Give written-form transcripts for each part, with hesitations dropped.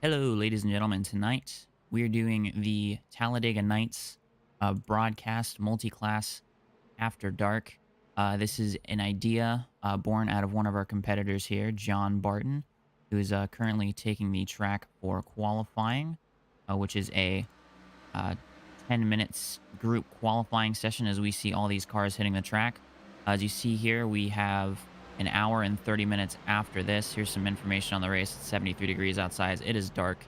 Hello, ladies and gentlemen. Tonight we're doing the Talladega Nights broadcast multi-class after dark. This is an idea born out of one of our competitors here, John Barton, who is currently taking the track for qualifying, which is a uh, 10 minutes group qualifying session as we see all these cars hitting the track. As you see here, we have an hour and 30 minutes after this. Here's some information on the race. It's 73 degrees outside. It is dark.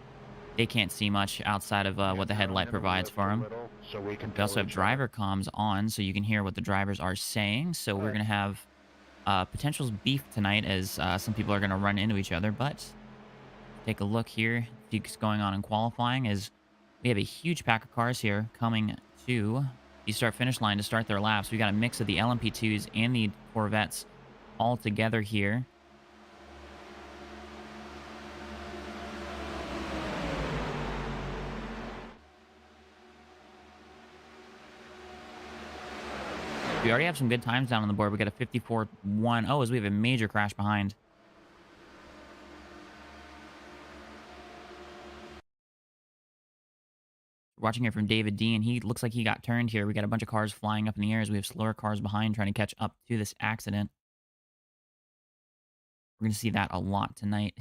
They can't see much outside of what the headlight provides for them. We also have driver comms on, so you can hear what the drivers are saying. So we're going to have potential beef tonight as some people are going to run into each other. But take a look here. What's going on in qualifying is we have a huge pack of cars here coming to the start-finish line to start their laps. We got a mix of the LMP2s and the Corvettes all together here. We already have some good times down on the board. We got a 54-1. Oh, as we have a major crash behind. Watching here from David Dean. He looks like he got turned here. We got a bunch of cars flying up in the air as we have slower cars behind trying to catch up to this accident. We're going to see that a lot tonight.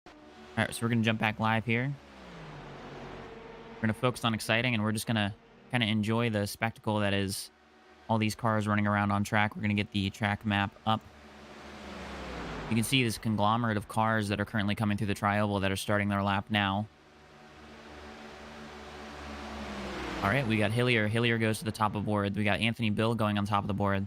All right, so we're going to jump back live here. We're going to focus on exciting, and we're just going to kind of enjoy the spectacle that is all these cars running around on track. We're going to get the track map up. You can see this conglomerate of cars that are currently coming through the tri-oval that are starting their lap now. All right, we got Hillier. Hillier goes to the top of the board. We got Anthony Bill going on top of the board.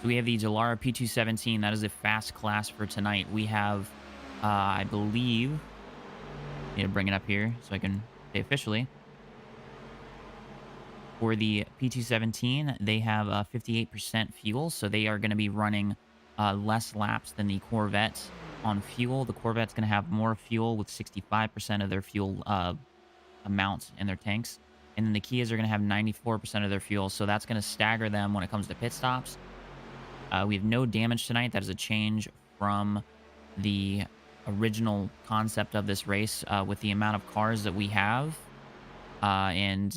So we have the Dallara P217. That is a fast class for tonight. We have, I believe, I need to bring it up here so I can say officially. For the P217, they have 58% fuel, so they are going to be running less laps than the Corvette on fuel. The Corvette's going to have more fuel with 65% of their fuel amount in their tanks. And then the Kias are going to have 94% of their fuel, so that's going to stagger them when it comes to pit stops. We have no damage tonight. That is a change from the original concept of this race with the amount of cars that we have and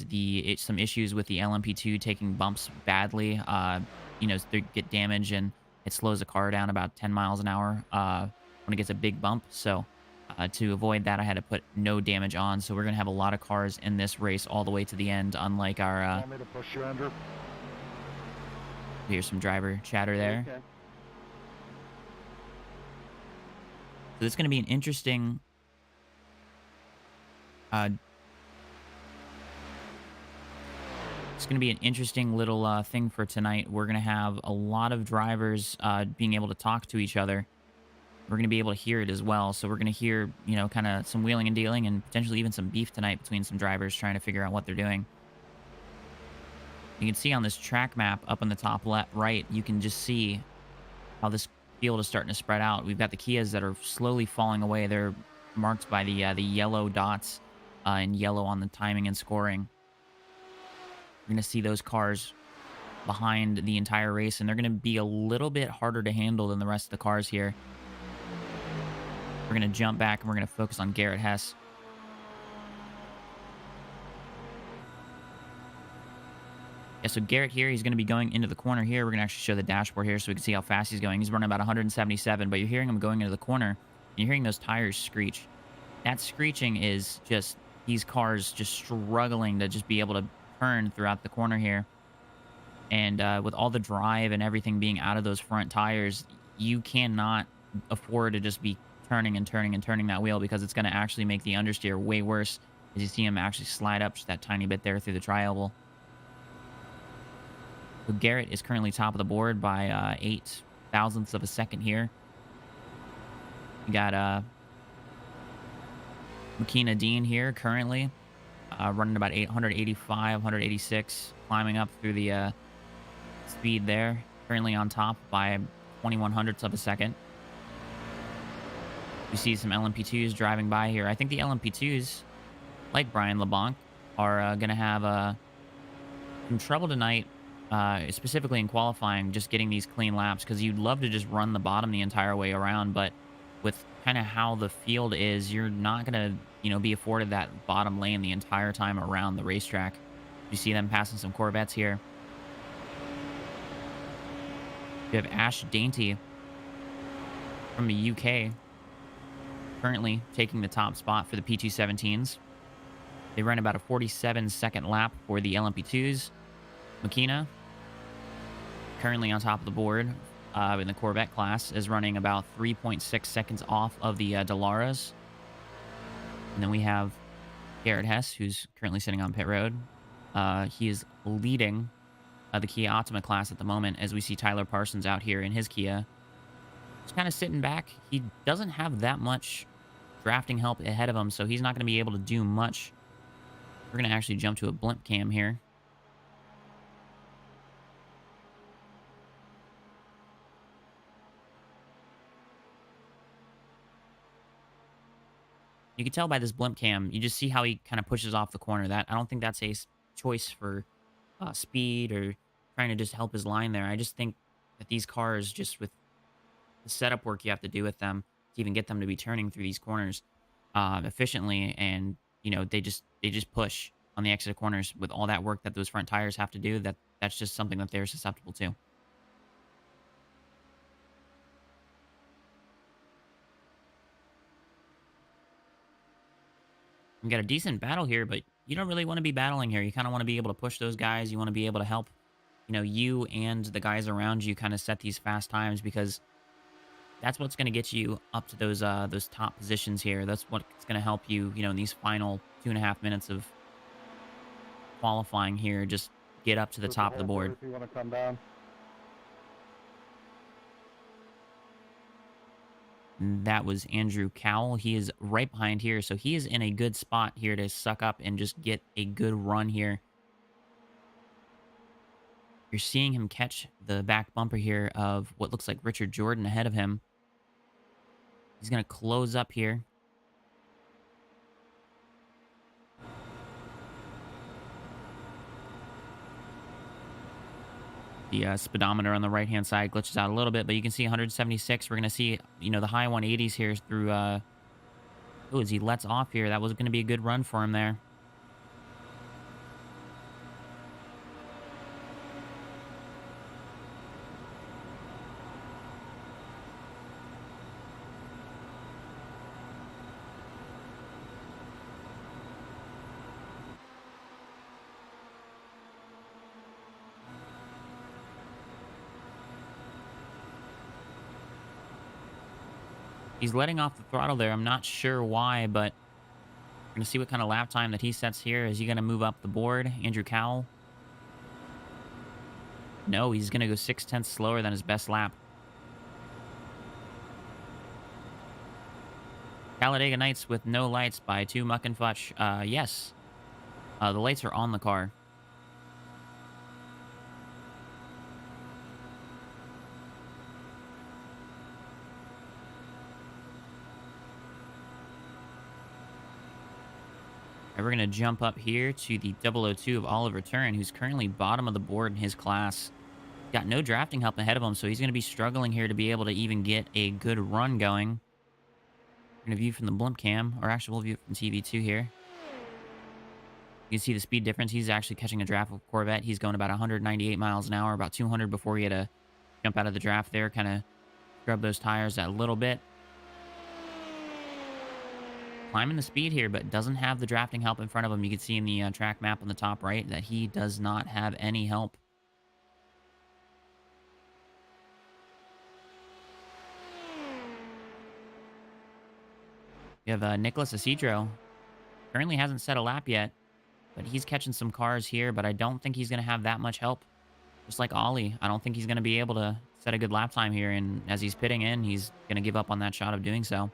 some issues with the LMP2 taking bumps badly. They get damage and it slows the car down about 10 miles an hour when it gets a big bump. So to avoid that, I had to put no damage on. So we're going to have a lot of cars in this race all the way to the end, unlike our... Want me to push you under? Here's some driver chatter there. Okay. So this is going to be an interesting it's going to be an interesting little thing for tonight. We're going to have a lot of drivers being able to talk to each other. We're going to be able to hear it as well. So we're going to hear, kind of some wheeling and dealing and potentially even some beef tonight between some drivers trying to figure out what they're doing. You can see on this track map up in the top left, right, you can just see how this field is starting to spread out. We've got the Kias that are slowly falling away. They're marked by the yellow dots in yellow on the timing and scoring. We're going to see those cars behind the entire race, and they're going to be a little bit harder to handle than the rest of the cars here. We're going to jump back, and we're going to focus on Garrett Hess. Yeah, so Garrett here, he's going to be going into the corner here. We're going to actually show the dashboard here so we can see how fast he's going. He's running about 177, but you're hearing him going into the corner. And you're hearing those tires screech. That screeching is just these cars just struggling to just be able to turn throughout the corner here. And with all the drive and everything being out of those front tires, you cannot afford to just be turning and turning and turning that wheel because it's going to actually make the understeer way worse as you see him actually slide up just that tiny bit there through the tri-oval. So Garrett is currently top of the board by 8 thousandths of a second here. We got McKenna Dean here currently running about 185, 186, climbing up through the speed there. Currently on top by 21 hundredths of a second. We see some LMP2s driving by here. I think the LMP2s, like Brian LeBlanc, are going to have some trouble tonight, specifically in qualifying, just getting these clean laps because you'd love to just run the bottom the entire way around. But with kind of how the field is, you're not going to, be afforded that bottom lane the entire time around the racetrack. You see them passing some Corvettes here. You have Ash Dainty from the UK currently taking the top spot for the P217s. They run about a 47-second lap for the LMP2s. Makina, currently on top of the board in the Corvette class, is running about 3.6 seconds off of the Dallaras. And then we have Garrett Hess, who's currently sitting on pit road. He is leading the Kia Optima class at the moment, as we see Tyler Parsons out here in his Kia. Just kind of sitting back. He doesn't have that much drafting help ahead of him, so he's not going to be able to do much. We're going to actually jump to a blimp cam here. You can tell by this blimp cam, you just see how he kind of pushes off the corner. That I don't think that's a choice for speed or trying to just help his line there. I just think that these cars, just with the setup work you have to do with them to even get them to be turning through these corners efficiently, and they just push on the exit corners with all that work that those front tires have to do. That's just something that they're susceptible to. We got a decent battle here, but you don't really want to be battling here. You kind of want to be able to push those guys. You want to be able to help, you and the guys around you kind of set these fast times, because that's what's going to get you up to those top positions here. That's what's going to help you, in these final 2.5 minutes of qualifying here. Just get up to the top of the board. If you want to come down. That was Andrew Cowell. He is right behind here, so he is in a good spot here to suck up and just get a good run here. You're seeing him catch the back bumper here of what looks like Richard Jordan ahead of him. He's going to close up here. The speedometer on the right-hand side glitches out a little bit, but you can see 176. We're going to see, the high 180s here through... as he lets off here. That was going to be a good run for him there. He's letting off the throttle there. I'm not sure why, but we're going to see what kind of lap time that he sets here. Is he going to move up the board? Andrew Cowell? No, he's going to go 0.6 slower than his best lap. Talladega Nights with no lights by 2 Muck and Futch. Yes. The lights are on the car. We're going to jump up here to the 002 of Oliver Turin, who's currently bottom of the board in his class. Got no drafting help ahead of him, so he's going to be struggling here to be able to even get a good run going. We're going to view from the blimp cam, or actually we'll view it from TV2 here. You can see the speed difference. He's actually catching a draft with Corvette. He's going about 198 miles an hour, about 200 before he had to jump out of the draft there, kind of scrub those tires a little bit. Climbing the speed here, but doesn't have the drafting help in front of him. You can see in the track map on the top right that he does not have any help. We have Nicholas Isidro. Currently hasn't set a lap yet, but he's catching some cars here, but I don't think he's going to have that much help. Just like Ollie, I don't think he's going to be able to set a good lap time here, and as he's pitting in, he's going to give up on that shot of doing so,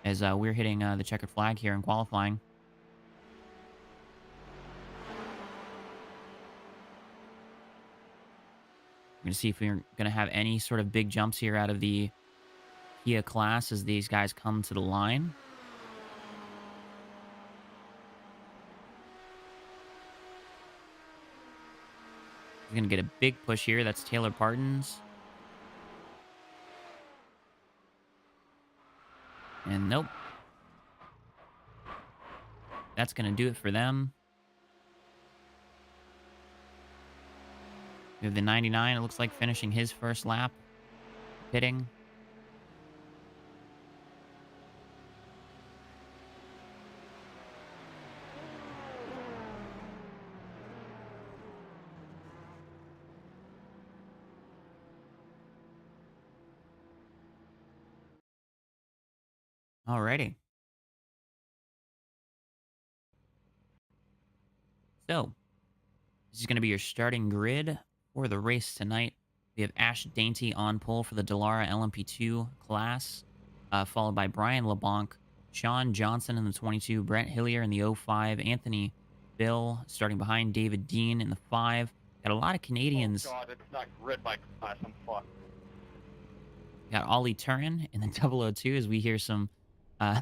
as we're hitting the checkered flag here in qualifying. We're going to see if we're going to have any sort of big jumps here out of the Kia class as these guys come to the line. We're going to get a big push here. That's Taylor Parton's. And nope. That's going to do it for them. We have the 99. It looks like finishing his first lap. Pitting. Alrighty. So, this is going to be your starting grid for the race tonight. We have Ash Dainty on pole for the Dallara LMP2 class, followed by Brian LeBlanc, Sean Johnson in the 22, Brent Hillier in the 05, Anthony Bill starting behind David Dean in the 5. Got a lot of Canadians. Oh God, it's not grid my class. I'm fucked. Got Ollie Turin in the 002 as we hear some uh,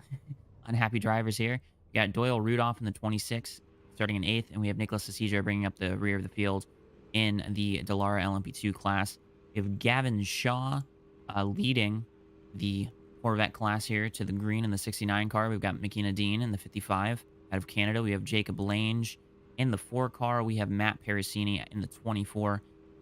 unhappy drivers here. We got Doyle Rudolph in the 26, starting in 8th, and we have Nicholas Asijo bringing up the rear of the field in the Dallara LMP2 class. We have Gavin Shaw leading the Corvette class here to the green in the 69 car. We've got McKenna Dean in the 55. Out of Canada, we have Jacob Lange. In the 4 car, we have Matt Parasini in the 24.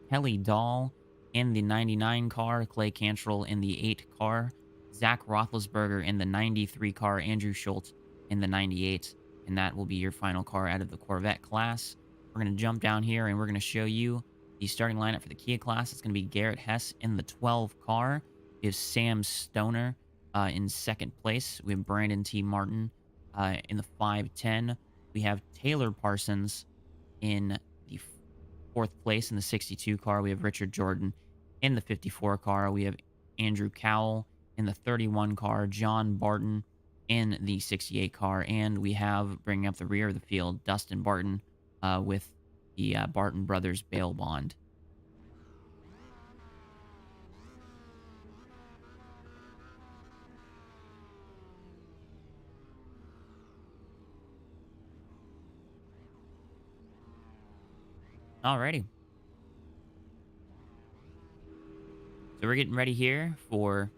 Kelly Dahl in the 99 car. Clay Cantrell in the 8 car. Zach Roethlisberger in the 93 car. Andrew Schultz in the 98. And that will be your final car out of the Corvette class. We're going to jump down here and we're going to show you the starting lineup for the Kia class. It's going to be Garrett Hess in the 12 car. We have Sam Stoner in 2nd place. We have Brandon T. Martin in the 510. We have Taylor Parsons in the 4th place in the 62 car. We have Richard Jordan in the 54 car. We have Andrew Cowell in the 31 car. John Barton in the 68 car. And we have, bringing up the rear of the field, Dustin Barton with the Barton Brothers bail bond. Alrighty. So we're getting ready here for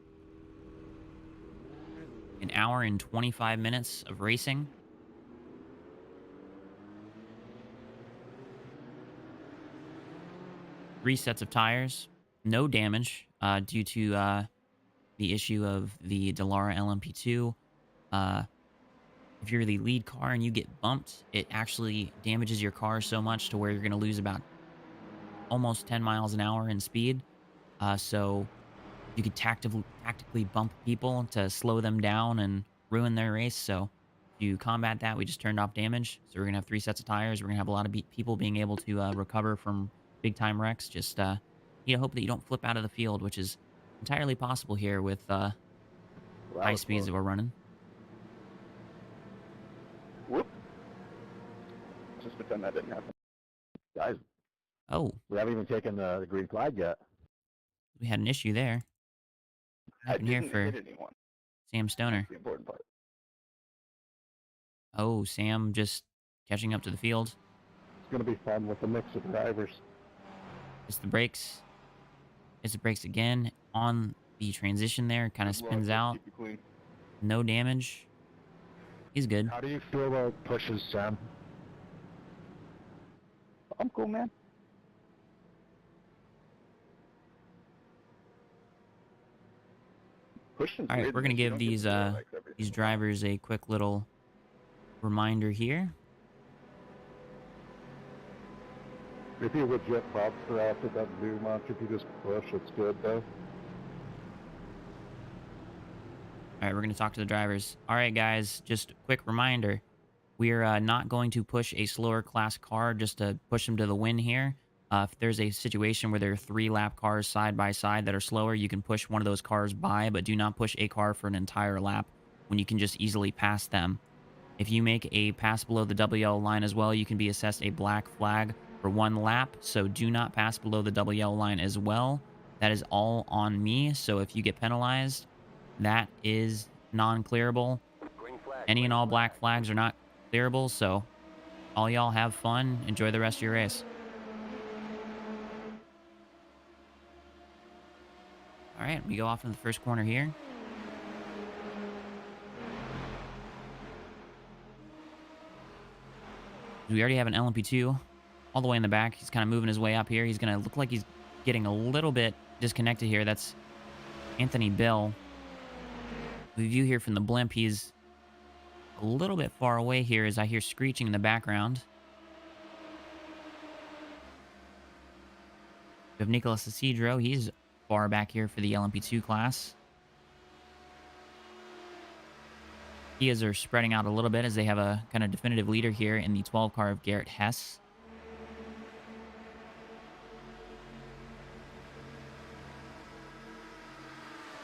an hour and 25 minutes of racing. Three sets of tires. No damage due to the issue of the Dallara LMP2. If you're the lead car and you get bumped, it actually damages your car so much to where you're going to lose about almost 10 miles an hour in speed. So you could tactically bump people to slow them down and ruin their race. So to combat that, we just turned off damage. So we're going to have 3 sets of tires. We're going to have a lot of people being able to recover from big-time wrecks. Just hope that you don't flip out of the field, which is entirely possible here with high speeds that we're running. Whoop. Just pretend that didn't happen. Guys, Oh, we haven't even taken the green flag yet. we had an issue there. What happened here for hit anyone. Sam Stoner? That's the important part. Oh, Sam just catching up to the field. It's going to be fun with a mix of drivers. It's the brakes. It's the brakes again on the transition there. Kind of spins out. Keep it clean. No damage. He's good. How do you feel about pushes, Sam? I'm cool, man. Pushing. All right, we're gonna give these drivers a quick little reminder here. If you would jet Bob's after that new launch, if you just push, it's good though. All right, we're going to talk to the drivers. All right, guys, just a quick reminder. We're not going to push a slower class car just to push them to the win here. If there's a situation where there are 3 lap cars side by side that are slower, you can push one of those cars by, but do not push a car for an entire lap when you can just easily pass them. If you make a pass below the WL line as well, you can be assessed a black flag for 1 lap, so do not pass below the WL line as well. That is all on me, so if you get penalized, that is non-clearable. Any and all black flags are not clearable, so all y'all have fun. Enjoy the rest of your race. All right, we go off in the first corner here. We already have an LMP2 all the way in the back. He's kind of moving his way up here. He's going to look like he's getting a little bit disconnected here. That's Anthony Bill. We view here from the blimp. He's a little bit far away here as I hear screeching in the background. We have Nicholas Isidro. He's far back here for the LMP2 class. Kias are spreading out a little bit as they have a kind of definitive leader here in the 12 car of Garrett Hess.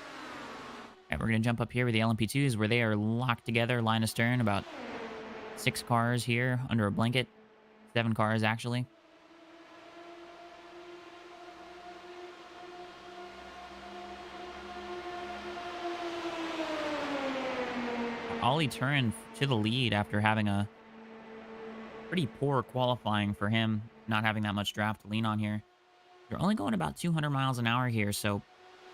All right, we're going to jump up here with the LMP2s where they are locked together, line of stern, about 6 cars here under a blanket. 7 cars, actually. Ollie turned to the lead after having a pretty poor qualifying for him, not having that much draft to lean on here. They're only going about 200 miles an hour here, so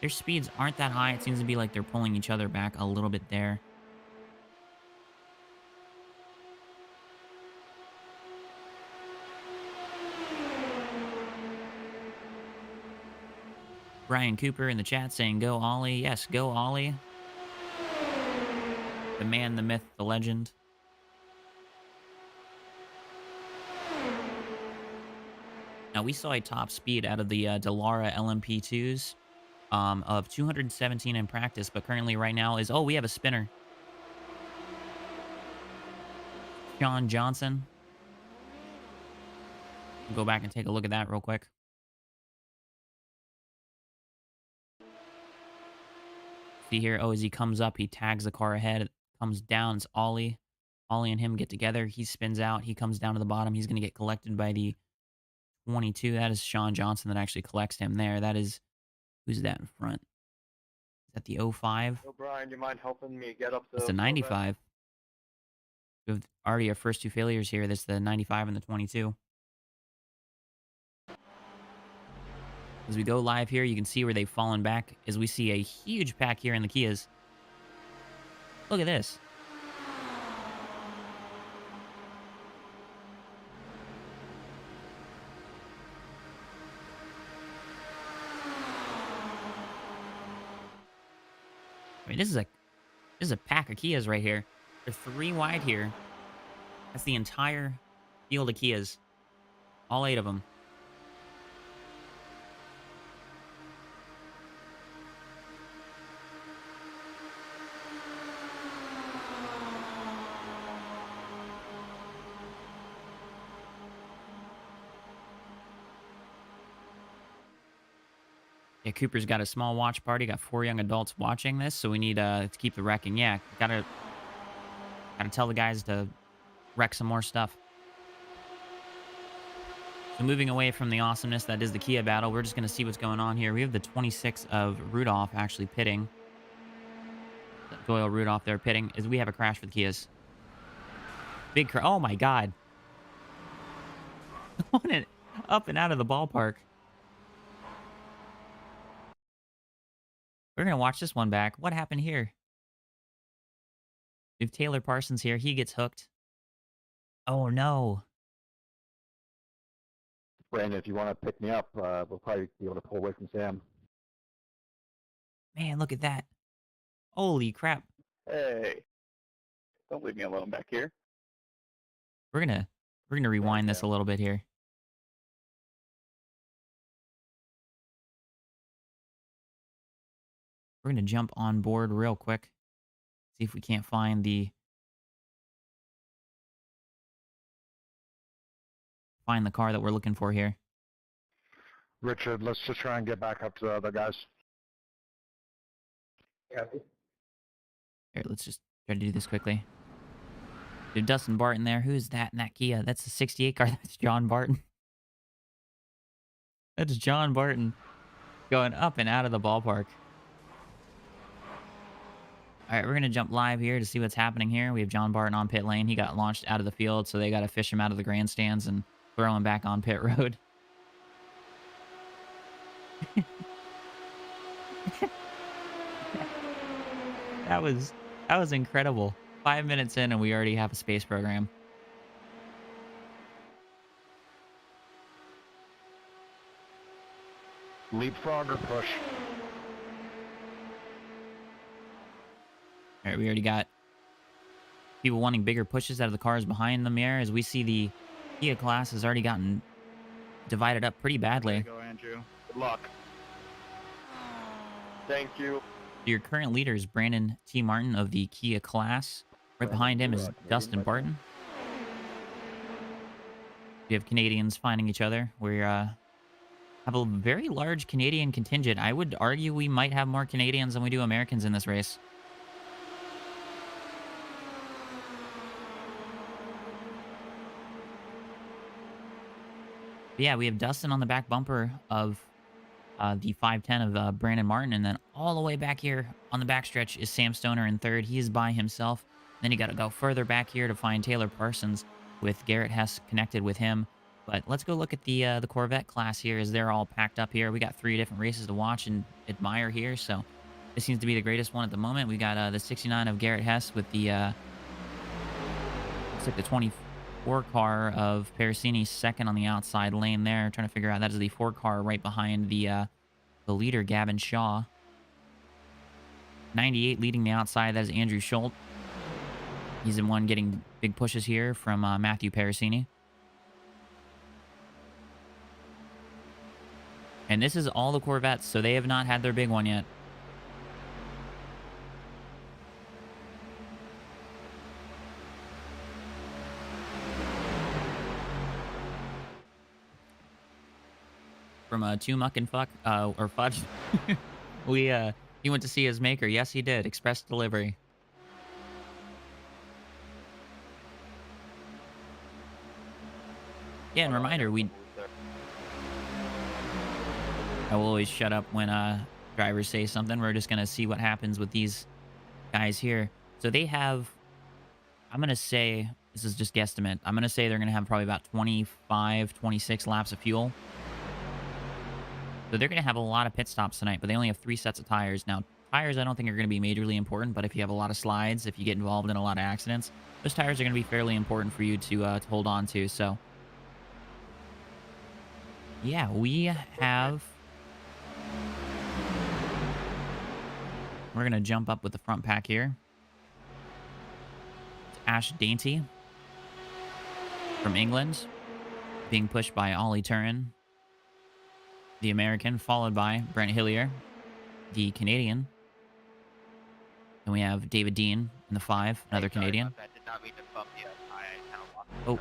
their speeds aren't that high. It seems to be like they're pulling each other back a little bit there. Brian Cooper in the chat saying, "Go Ollie." Yes, go Ollie. The man, the myth, the legend. Now, we saw a top speed out of the Dallara LMP2s of 217 in practice, but currently right now is... Oh, we have a spinner. Sean Johnson. Go back and take a look at that real quick. See here, oh, as he comes up, he tags the car ahead. It comes down, it's Ollie. Ollie and him get together. He spins out. He comes down to the bottom. He's going to get collected by the 22. That is Sean Johnson that actually collects him there. That is... Who's that in front? Is that the 05? Oh, Brian, do you mind helping me get up the... That's the 95. We have already our first 2 failures here. That's the 95 and the 22. As we go live here, you can see where they've fallen back as we see a huge pack here in the Kias. Look at this. I mean, this is a pack of Kias right here. They're 3 wide here. That's the entire field of Kias. All 8 of them. Yeah, Cooper's got a small watch party. Got 4 young adults watching this, so we need to keep the wrecking. Yeah, gotta tell the guys to wreck some more stuff. So moving away from the awesomeness that is the Kia battle, we're just going to see what's going on here. We have the 26 of Rudolph actually pitting. Doyle Rudolph there pitting, as we have a crash for the Kias. Big crash. Oh my God. Up and out of the ballpark. We're going to watch this one back. What happened here? We have Taylor Parsons here. He gets hooked. Oh, no. Brandon, if you want to pick me up, we'll probably be able to pull away from Sam. Man, look at that. Holy crap. Hey, don't leave me alone back here. We're gonna rewind this a little bit here. We're gonna jump on board real quick. See if we can't find the car that we're looking for here. Richard, let's just try and get back up to the other guys. Copy. Here, let's just try to do this quickly. There's Dustin Barton there. Who's that in that Kia? That's the 68 car. That's John Barton. That's John Barton going up and out of the ballpark. All right, we're going to jump live here to see what's happening here. We have John Barton on pit lane. He got launched out of the field, so they got to fish him out of the grandstands and throw him back on pit road. That was incredible. 5 minutes in and we already have a space program. Leapfrog or push? All right, we already got people wanting bigger pushes out of the cars behind them here, as we see the Kia class has already gotten divided up pretty badly. There you go, Andrew. Good luck. Thank you. Your current leader is Brandon T. Martin of the Kia class. Right behind him is Dustin Barton. We have Canadians finding each other. We have a very large Canadian contingent. I would argue we might have more Canadians than we do Americans in this race. But yeah, we have Dustin on the back bumper of the 510 of Brandon Martin. And then all the way back here on the backstretch is Sam Stoner in third. He is by himself. Then you got to go further back here to find Taylor Parsons with Garrett Hess connected with him. But let's go look at the Corvette class here as they're all packed up here. We got 3 different races to watch and admire here. So this seems to be the greatest one at the moment. We got the 69 of Garrett Hess with the looks like the 24 car of Parasini second on the outside lane there. Trying to figure out that is the 4 car right behind the leader, Gavin Shaw. 98 leading the outside. That is Andrew Schultz. He's the one getting big pushes here from Matthew Parasini. And this is all the Corvettes, so they have not had their big one yet. From Two Muck and Fuck, or Fudge. He went to see his maker. Yes, he did. Express delivery. Yeah, and reminder, I will always shut up when drivers say something. We're just going to see what happens with these guys here. So they have, I'm going to say, this is just guesstimate. I'm going to say they're going to have probably about 25, 26 laps of fuel. So they're going to have a lot of pit stops tonight, but they only have 3 sets of tires. Now, tires I don't think are going to be majorly important, but if you have a lot of slides, if you get involved in a lot of accidents, those tires are going to be fairly important for you to hold on to. So, yeah, we have... We're going to jump up with the front pack here. It's Ash Dainty from England, being pushed by Ollie Turin, the American, followed by Brent Hillier, the Canadian. Then we have David Dean in the 5, another Canadian. Oh.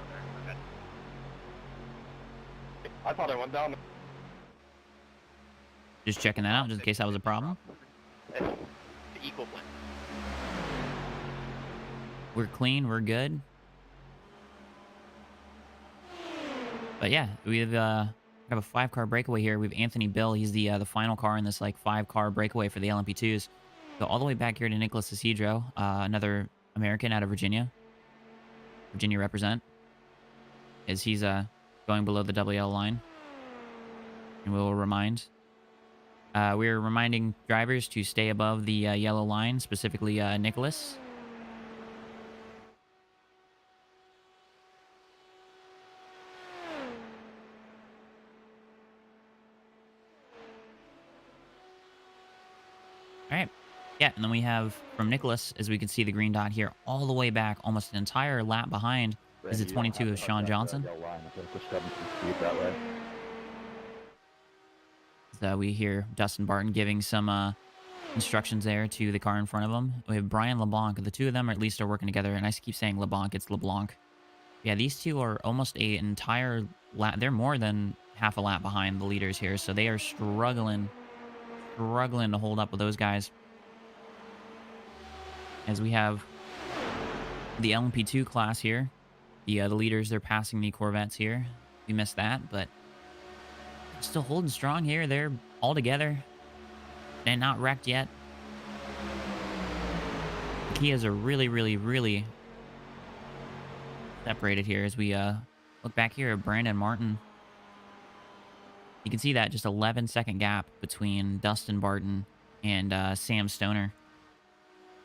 I thought I went down. Just checking that out, just in case that was a problem. Equal win. We're clean, we're good. But yeah, we have a 5-car breakaway here. We have Anthony Bill. He's the final car in this like 5-car breakaway for the LMP2s. So all the way back here to Nicholas Isidro, another American out of Virginia. Virginia represent. As he's going below the WL line. And we'll remind. We're reminding drivers to stay above the yellow line, specifically Nicholas. All right. Yeah, and then we have from Nicholas, as we can see the green dot here, all the way back, almost an entire lap behind, is the 22 of Sean Johnson. We hear Dustin Barton giving some instructions there to the car in front of him. We have Brian LeBlanc. The two of them are at least are working together, and I keep saying LeBlanc. It's LeBlanc. Yeah, these two are almost an entire lap. They're more than half a lap behind the leaders here, so they are struggling to hold up with those guys. As we have the LMP2 class here. The leaders, they're passing the Corvettes here. We missed that, but still holding strong here. They're all together and not wrecked yet. The Kias are really separated here as we look back here at Brandon Martin. You can see that just 11-second gap between Dustin Barton and Sam Stoner.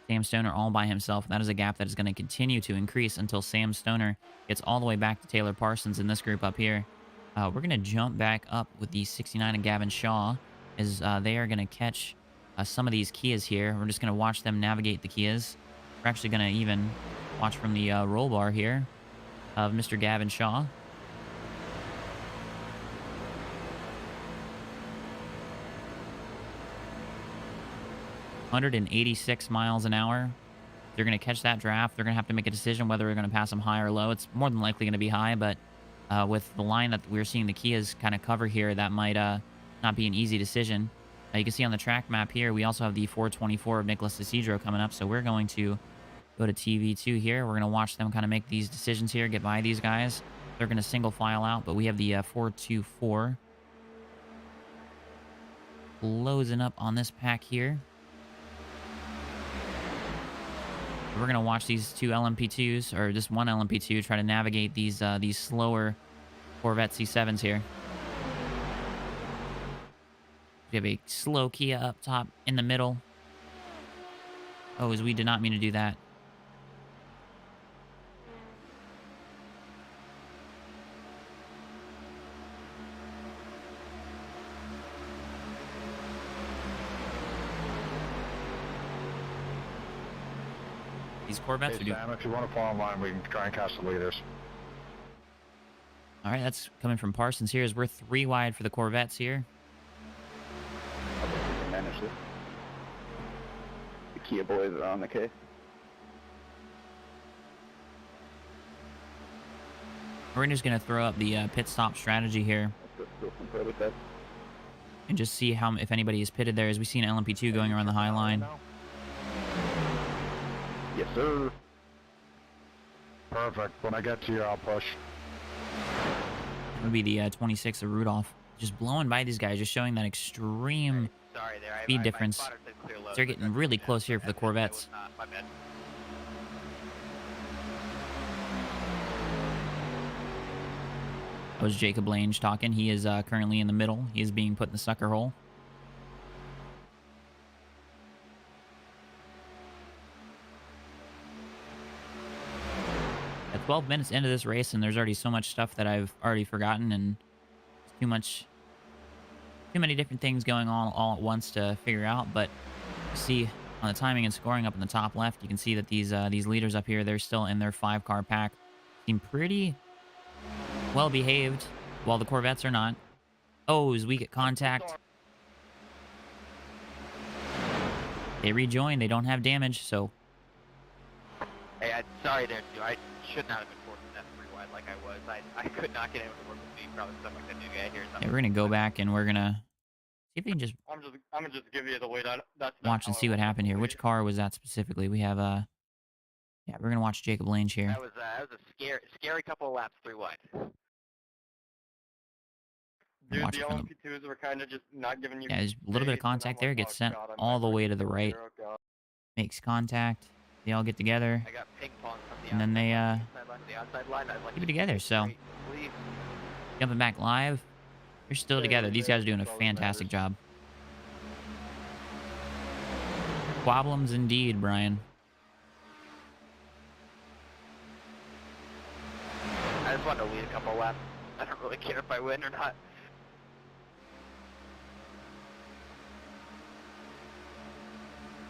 Sam Stoner all by himself. That is a gap that is going to continue to increase until Sam Stoner gets all the way back to Taylor Parsons in this group up here. We're going to jump back up with the 69 and Gavin Shaw as they are going to catch some of these Kias here. We're just going to watch them navigate the Kias. We're actually going to even watch from the roll bar here of Mr. Gavin Shaw. $186 miles an hour. They're going to catch that draft. They're going to have to make a decision whether they're going to pass them high or low. It's more than likely going to be high, but with the line that we're seeing the Kias kind of cover here, that might not be an easy decision. You can see on the track map here, we also have the 424 of Nicholas Isidro coming up, so we're going to go to TV2 here. We're going to watch them kind of make these decisions here, get by these guys. They're going to single file out, but we have the 424 closing up on this pack here. We're going to watch these two LMP2s, or just one LMP2, try to navigate these slower Corvette C7s here. We have a slow Kia up top in the middle. Oh, as we did not mean to do that. These Corvettes Hey, are doing... Sam, if you want to fall in line, we can try and catch the leaders. All right, that's coming from Parsons here as we're 3 wide for the Corvettes here. I think we can manage this. The Kia boys are on the case. We're just going to throw up the pit stop strategy here Let's go steal some prototypes. and just see how if anybody is pitted there, as we see an LMP2 going around the high line. Yes, sir. Perfect. When I get to you, I'll push. That would be the 26 of Rudolph. Just blowing by these guys, just showing that extreme speed difference. They're getting really close here for the Corvettes. That was Jacob Lange talking. He is currently in the middle. He is being put in the sucker hole. At 12 minutes into this race, and there's already so much stuff that I've already forgotten, and too many different things going on all at once to figure out. But you see on the timing and scoring up in the top left, you can see that these leaders up here, they're still in their 5-car pack. Seem pretty well behaved, while the Corvettes are not. Oh, as we get contact. They rejoin. They don't have damage, so... Hey, sorry there, too. I should not have been forced to that 3 wide like I was. I could not get able to work with me. Probably stuff like the new guy here. Yeah, we're going to go back and we're going to see if we can just I'm gonna just give you the way that that's watch and see what happened here. Which car was that specifically? We have, yeah, we're going to watch Jacob Lange here. That was a scary couple of laps 3 wide. Dude, Watch the it from LMP2s were kind of just not giving you... Yeah, there's a little bit of contact there. Gets sent all the way to the right. Makes contact. They all get together. I got ping pong from the And then they the outside line. I'd like keep it to together. So straight, please. jumping back live. They're still Yeah, together. These guys are doing a that's all that fantastic matters. job. Problems indeed, Brian. I just wanted to lead a couple laps. I don't really care if I win or not.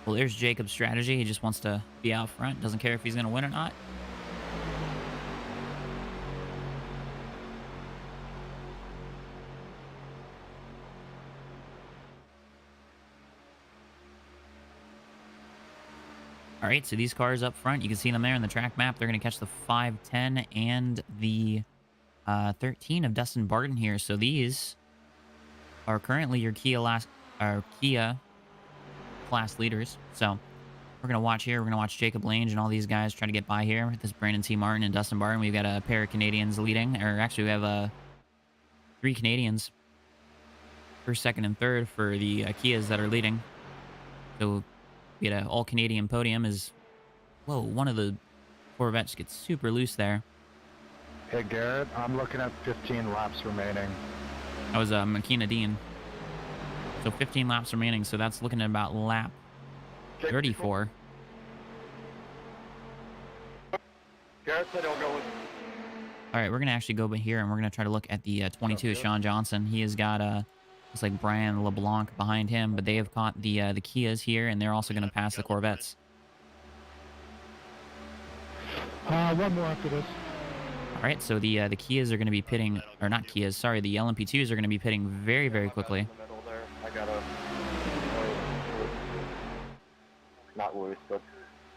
Well, there's Jacob's strategy. He just wants to be out front. Doesn't care if he's going to win or not. All right, so these cars up front, you can see them there in the track map. They're going to catch the 510 and the 13 of Dustin Barton here. So these are currently your Kia class leaders. So we're going to watch here. We're going to watch Jacob Lange and all these guys try to get by here. This is Brandon T. Martin and Dustin Barton. We've got a pair of Canadians leading. Or actually, we have 3 Canadians. First, second, and third for the Kias that are leading. So we had an all-Canadian podium. Whoa, one of the Corvettes gets super loose there. Hey, Garrett, I'm looking at 15 laps remaining. That was McKenna Dean. So 15 laps remaining. So that's looking at about lap 34. Garrett said he'll go with. All right, we're going to actually go here, and we're going to try to look at the 22 Sean Johnson. He has got looks like Brian LeBlanc behind him, but they have caught the Kias here, and they're also going to pass the Corvettes. One more after this. All right, so the Kias are going to be pitting, or not Kias, sorry, the LMP2s are going to be pitting very, very quickly. I gotta. Not loose, but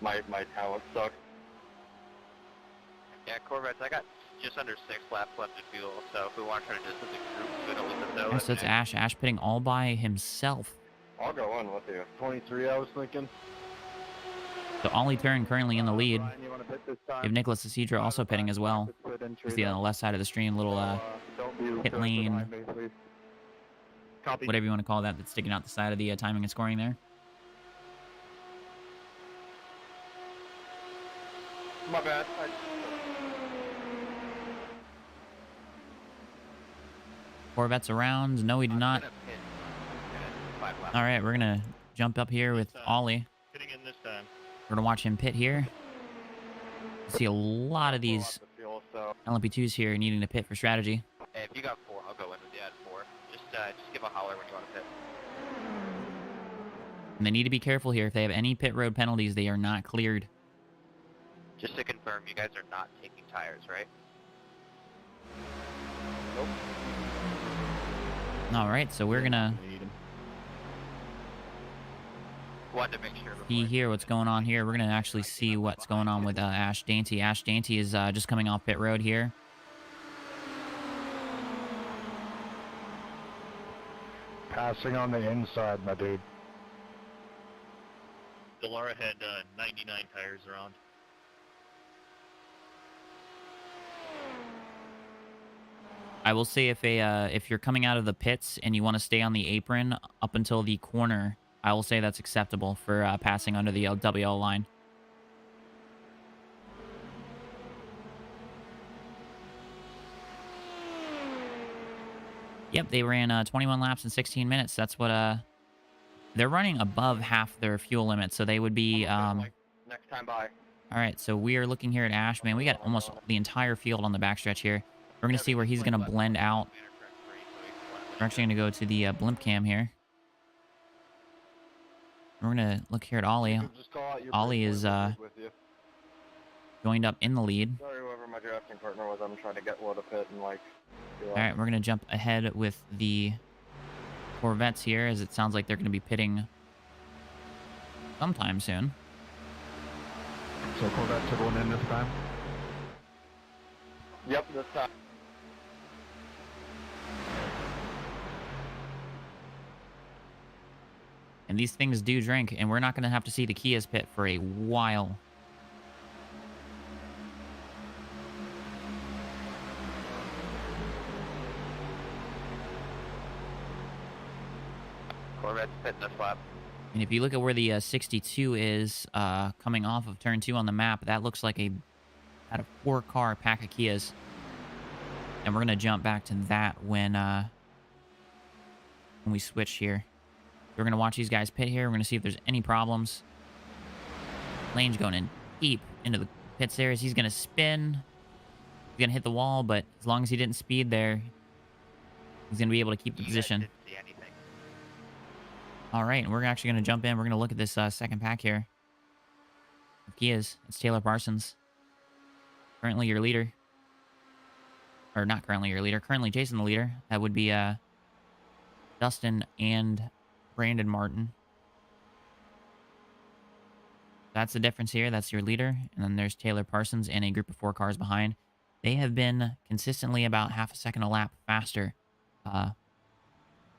my talent sucks. Yeah, Corvettes, I got just under 6 laps left of fuel, so if we want to try to just as a group, so we don't lose the tow. So it's Ash. Ash pitting all by himself. I'll go in with you. 23, I was thinking. So Ollie Turn currently in the lead. Brian, you wanna pit this time? We have Nicholas Isidro also pitting as well. He's on the left side of the stream, little pit lane, Copy. whatever you want to call that, that's sticking out the side of the timing and scoring there. My bad. Corvettes around. No, we do not. All right, we're going to jump up here with Ollie. Getting in this time. We're going to watch him pit here. See a lot of these LMP2s here needing to pit for strategy. Hey, if you got 4, I'll go in with you at 4. Just give a holler when you want to pit. And they need to be careful here. If they have any pit road penalties, they are not cleared. Just to confirm, you guys are not taking tires, right? Nope. All right, so we're going to Wanted to make sure. see here what's going on here. We're going to actually see what's going on with Ash Dainty. Ash Dainty is just coming off pit road here. Passing on the inside, my dude. Dallara had 99 tires around. I will say if you're coming out of the pits and you want to stay on the apron up until the corner, I will say that's acceptable for passing under the WL line. Yep, they ran 21 laps in 16 minutes. That's what they're running above half their fuel limit, so they would be Next time by. all right, so we are looking here at Ash, man. We got almost the entire field on the backstretch here. We're going to see where he's going to blend out. We're actually going to go to the blimp cam here. We're going to look here at Ollie. Ollie is joined up in the lead. Sorry, whoever my drafting partner was, I'm trying to get low to pit and like. All right, we're going to jump ahead with the Corvettes here, as it sounds like they're going to be pitting sometime soon. So Corvettes are going in this time? Yep, this time. And these things do drink, and we're not going to have to see the Kias pit for a while. Corvette's pitting this lap. And if you look at where the 62 is coming off of turn 2 on the map, that looks like out of 4-car pack of Kias. And we're going to jump back to that when we switch here. We're going to watch these guys pit here. We're going to see if there's any problems. Lane's going in deep into the pits there as he's going to spin. He's going to hit the wall, but as long as he didn't speed there, he's going to be able to keep the position. Didn't see anything. All right, and we're actually going to jump in. We're going to look at this second pack here of Kias. It's Taylor Parsons. Currently your leader. Or not currently your leader. Currently Jason the leader. That would be Dustin and Brandon Martin. That's the difference here. That's your leader. And then there's Taylor Parsons and a group of 4 cars behind. They have been consistently about half a second a lap faster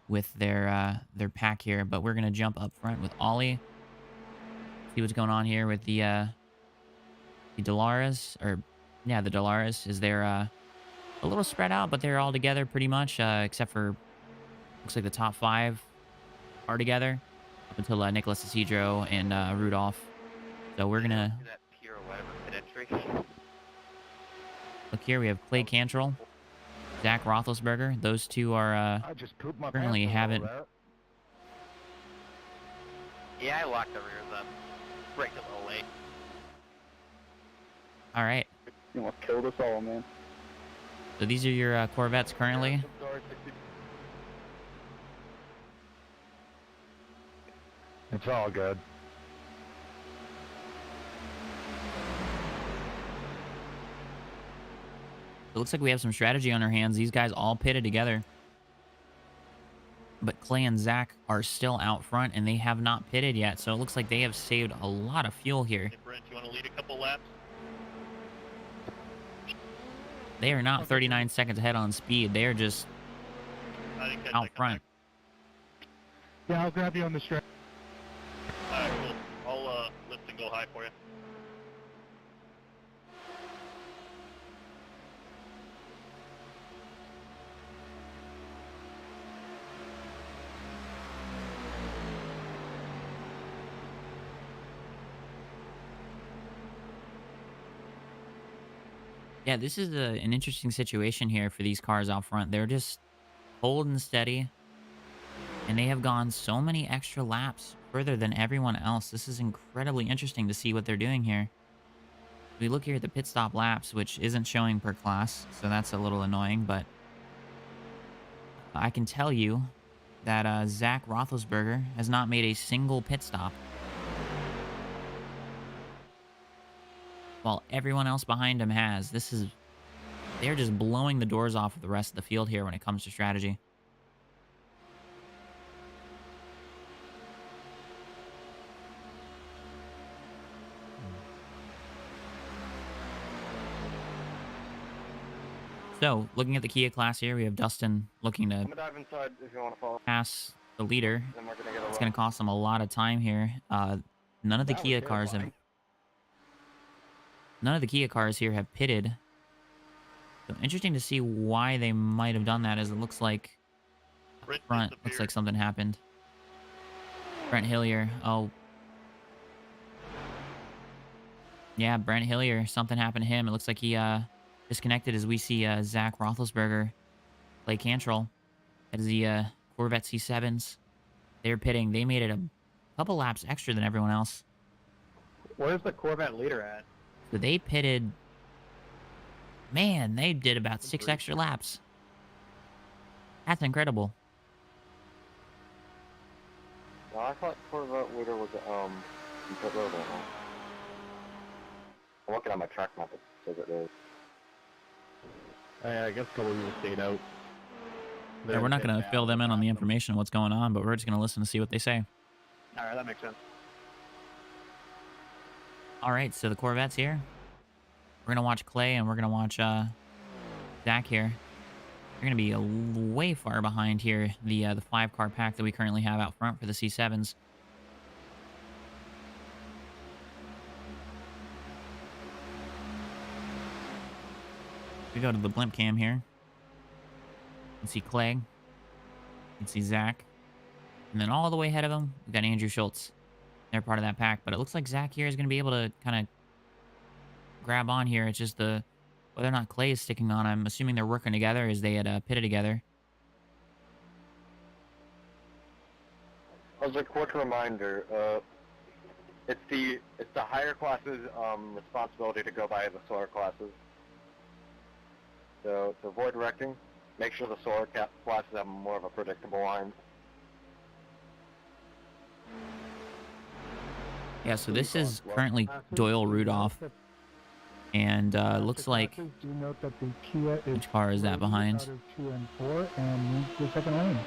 with their pack here. But we're going to jump up front with Ollie. See what's going on here with the Dallaras. Or, yeah, the Dallaras. Is they're a little spread out, but they're all together pretty much. Except for, looks like the top 5 are together. Up until Nicholas Isidro and Rudolph. So we're going to That pirouette of pit entry. look here. We have Clay Cantrell, Zach Roethlisberger. Those two are I just pooped my currently pants a haven't little Yeah, I locked the rears up. Braked a little late. All right. You almost killed us all, man. So these are your Corvettes currently. It's all good. It looks like we have some strategy on our hands. These guys all pitted together. But Clay and Zach are still out front, and they have not pitted yet. So it looks like they have saved a lot of fuel here. Hey, Brent, you want to lead a couple laps? They are not 39 seconds ahead on speed. They are just I think out front. Yeah, I'll grab you on the stretch. Alright, cool. I'll lift and go high for you. Yeah, this is an interesting situation here for these cars out front. They're just holding steady, and they have gone so many extra laps further than everyone else. This is incredibly interesting to see what they're doing here. We look here at the pit stop laps, which isn't showing per class, so that's a little annoying, but I can tell you that Zach Roethlisberger has not made a single pit stop, while everyone else behind him has. They're just blowing the doors off of the rest of the field here when it comes to strategy. So, looking at the Kia class here, we have Dustin looking to I'm gonna dive inside if you want to follow. pass the leader. Then we're gonna get a It's going to cost them a lot of time here. None of the That was Kia cars have... terrifying. None of the Kia cars here have pitted. So interesting to see why they might have done that, as it looks like Brent front looks disappeared. like something happened. Brent Hillier. Oh. Yeah, Brent Hillier. Something happened to him. It looks like he disconnected as we see Zach Roethlisberger play Cantrell. That is the Corvette C7s. They're pitting. They made it a couple laps extra than everyone else. Where's the Corvette leader at? So they pitted... Man, they did about 6 extra laps. That's incredible. Well, I thought Corvette leader was in pit road right now. I'm looking at my track map. It says it is. I guess a couple of you stayed out. Yeah, we're not going to fill them in on the information of what's going on, but we're just going to listen to see what they say. Alright, that makes sense. All right, so the Corvette's here. We're going to watch Clay, and we're going to watch Zach here. They're going to be way far behind here, the 5-car pack that we currently have out front for the C7s. We go to the blimp cam here. You can see Clay. You can see Zach. And then all the way ahead of him, we've got Andrew Schultz. They're part of that pack. But it looks like Zach here is going to be able to kind of grab on here. It's just whether or not Clay is sticking on. I'm assuming they're working together as they had pitted together. As a quick reminder, it's the higher classes' responsibility to go by the solar classes. So to avoid wrecking, make sure the solar classes have more of a predictable line. Yeah, so this is currently Doyle Rudolph. And looks like... Do note that the Kia is Which car is that behind? out of 2 and 4 and needs the second lane.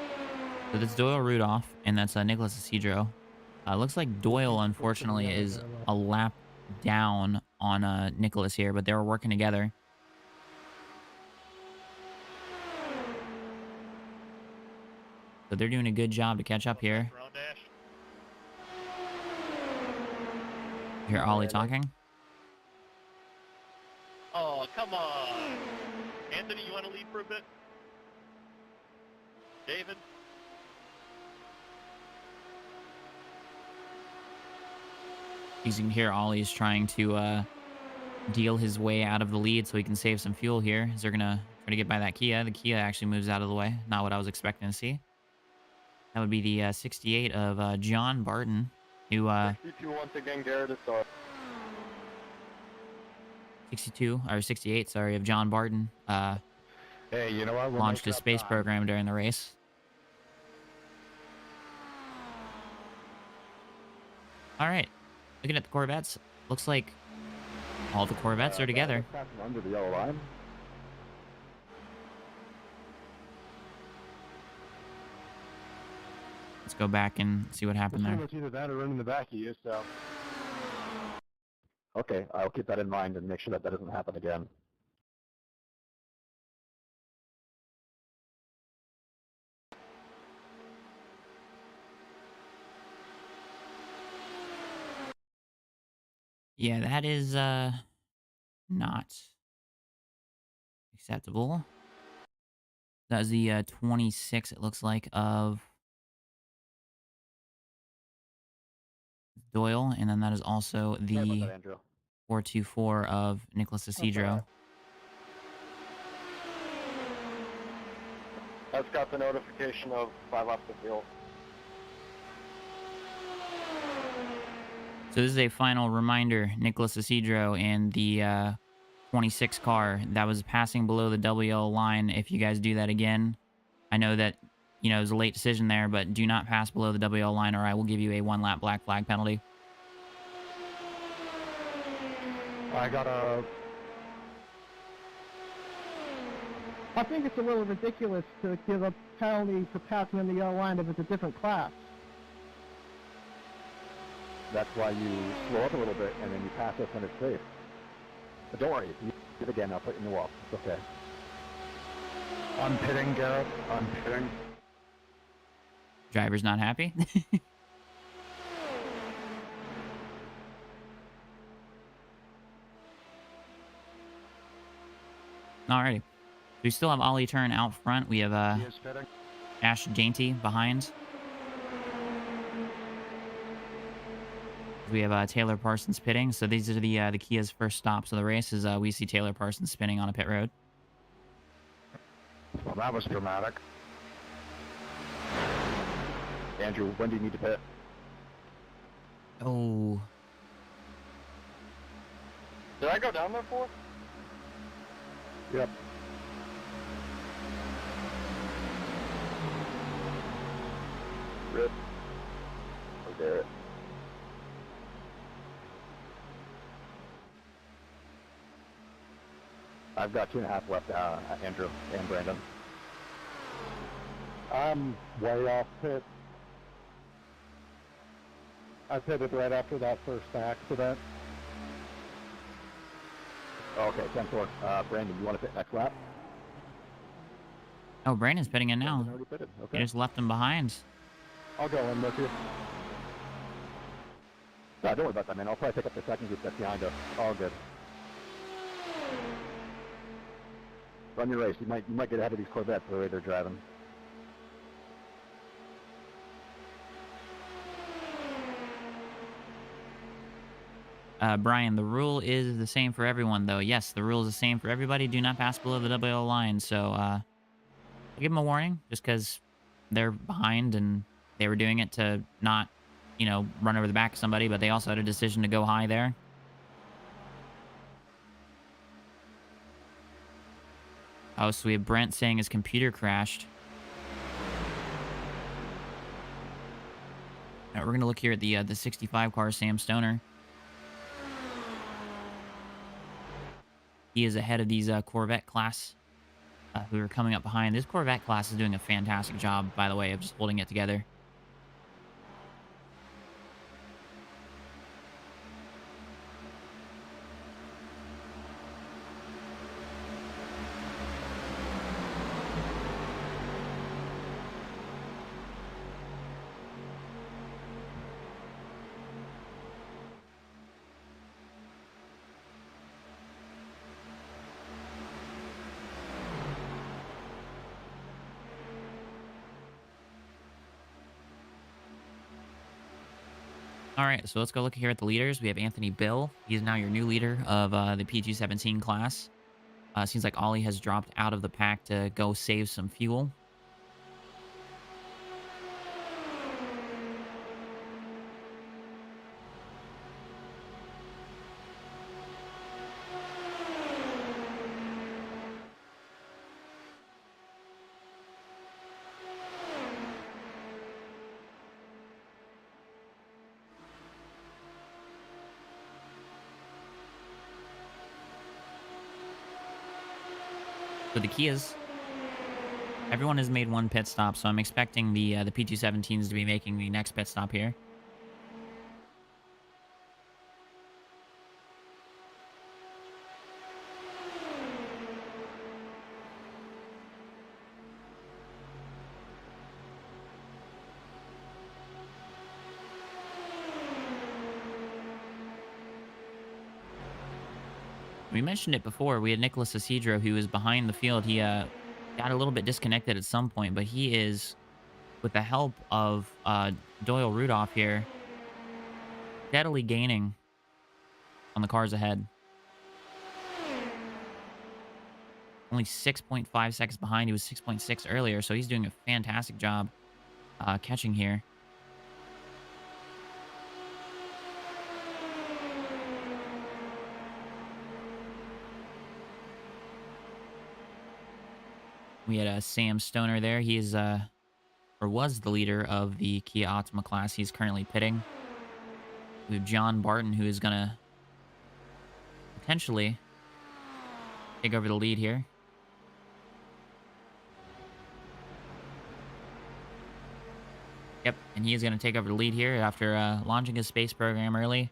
So that's Doyle Rudolph, and that's Nicholas Isidro. Looks like Doyle, unfortunately, is a lap down on Nicholas here, but they were working together. So they're doing a good job to catch up here. Round dash. You hear Ollie talking? Oh, come on. Anthony, you want to lead for a bit? David? You can hear Ollie's trying to deal his way out of the lead so he can save some fuel here. As they're going to try to get by that Kia. The Kia actually moves out of the way. Not what I was expecting to see. That would be the 68 of John Barton. New 62 once again, Garrett is sorry. 62 or 68, sorry, of John Barton Hey, you know what? We're launched making his up space time. program during the race. All right, looking at the Corvettes, looks like all the Corvettes are together. Passing under the yellow line. Let's go back and see what happened there. It's either that or running the back of you, so. Okay, I'll keep that in mind and make sure that that doesn't happen again. Yeah, that is not acceptable. That was the 26, it looks like, of Doyle, and then that is also Sorry the about that, Andrew. 424 of Nicholas Isidro. That's got the notification of 5 off the field. So this is a final reminder, Nicholas Isidro and the 26 car that was passing below the WL line. If you guys do that again, I know that, you know, it was a late decision there, but do not pass below the WL line or I will give you a 1-lap black flag penalty. I think it's a little ridiculous to give a penalty for passing in the yellow line if it's a different class. That's why you slow up a little bit and then you pass us when it's safe. But don't worry, if you do it again, I'll put you in the wall. It's okay. I'm pitting, Garrett. I'm pitting. Driver's not happy. Alrighty. We still have Ollie Turn out front. We have He is pitting. Ash Dainty behind. We have Taylor Parsons pitting. So these are the Kia's first stops of the race. As we see Taylor Parsons spinning on a pit road. Well, that was dramatic. Andrew, when do you need to pit? Oh, Did I go down there for? Yep. Rip. Or Garrett. I've got 2.5 left, Andrew and Brandon. I'm way off pit. I pitted right after that first accident. Okay, 10-4. Brandon, you want to pit next lap? oh, Brandon's pitting in now. Brandon already pitted. You Okay. just left him behind. I'll go in with you. No, don't worry about that, man. I'll probably pick up the second group that's behind us. All good. Run your race. You might get ahead of these Corvettes the way they're driving. Brian, the rule is the same for everyone, though. Yes, the rule is the same for everybody. Do not pass below the WL line. So I'll give them a warning just because they're behind and they were doing it to not, you know, run over the back of somebody, but they also had a decision to go high there. Oh, so we have Brent saying his computer crashed. All right, we're going to look here at the 65 car, Sam Stoner. He is ahead of these Corvette class who are coming up behind. This Corvette class is doing a fantastic job, by the way, of just holding it together. All right, so let's go look here at the leaders. We have Anthony Bill. He's now your new leader of the P217 class. Seems like Ollie has dropped out of the pack to go save some fuel. For the Kias, everyone has made one pit stop, so I'm expecting the P217s to be making the next pit stop here. We mentioned it before. We had Nicholas Isidro, who was behind the field. He got a little bit disconnected at some point, but he is, with the help of Doyle Rudolph here, steadily gaining on the cars ahead. Only 6.5 seconds behind. He was 6.6 earlier, so he's doing a fantastic job catching here. We had Sam Stoner there. He is, or was the leader of the Kia Optima class. He's currently pitting. We have John Barton, who is going to potentially take over the lead here. Yep, and he is going to take over the lead here after launching his space program early.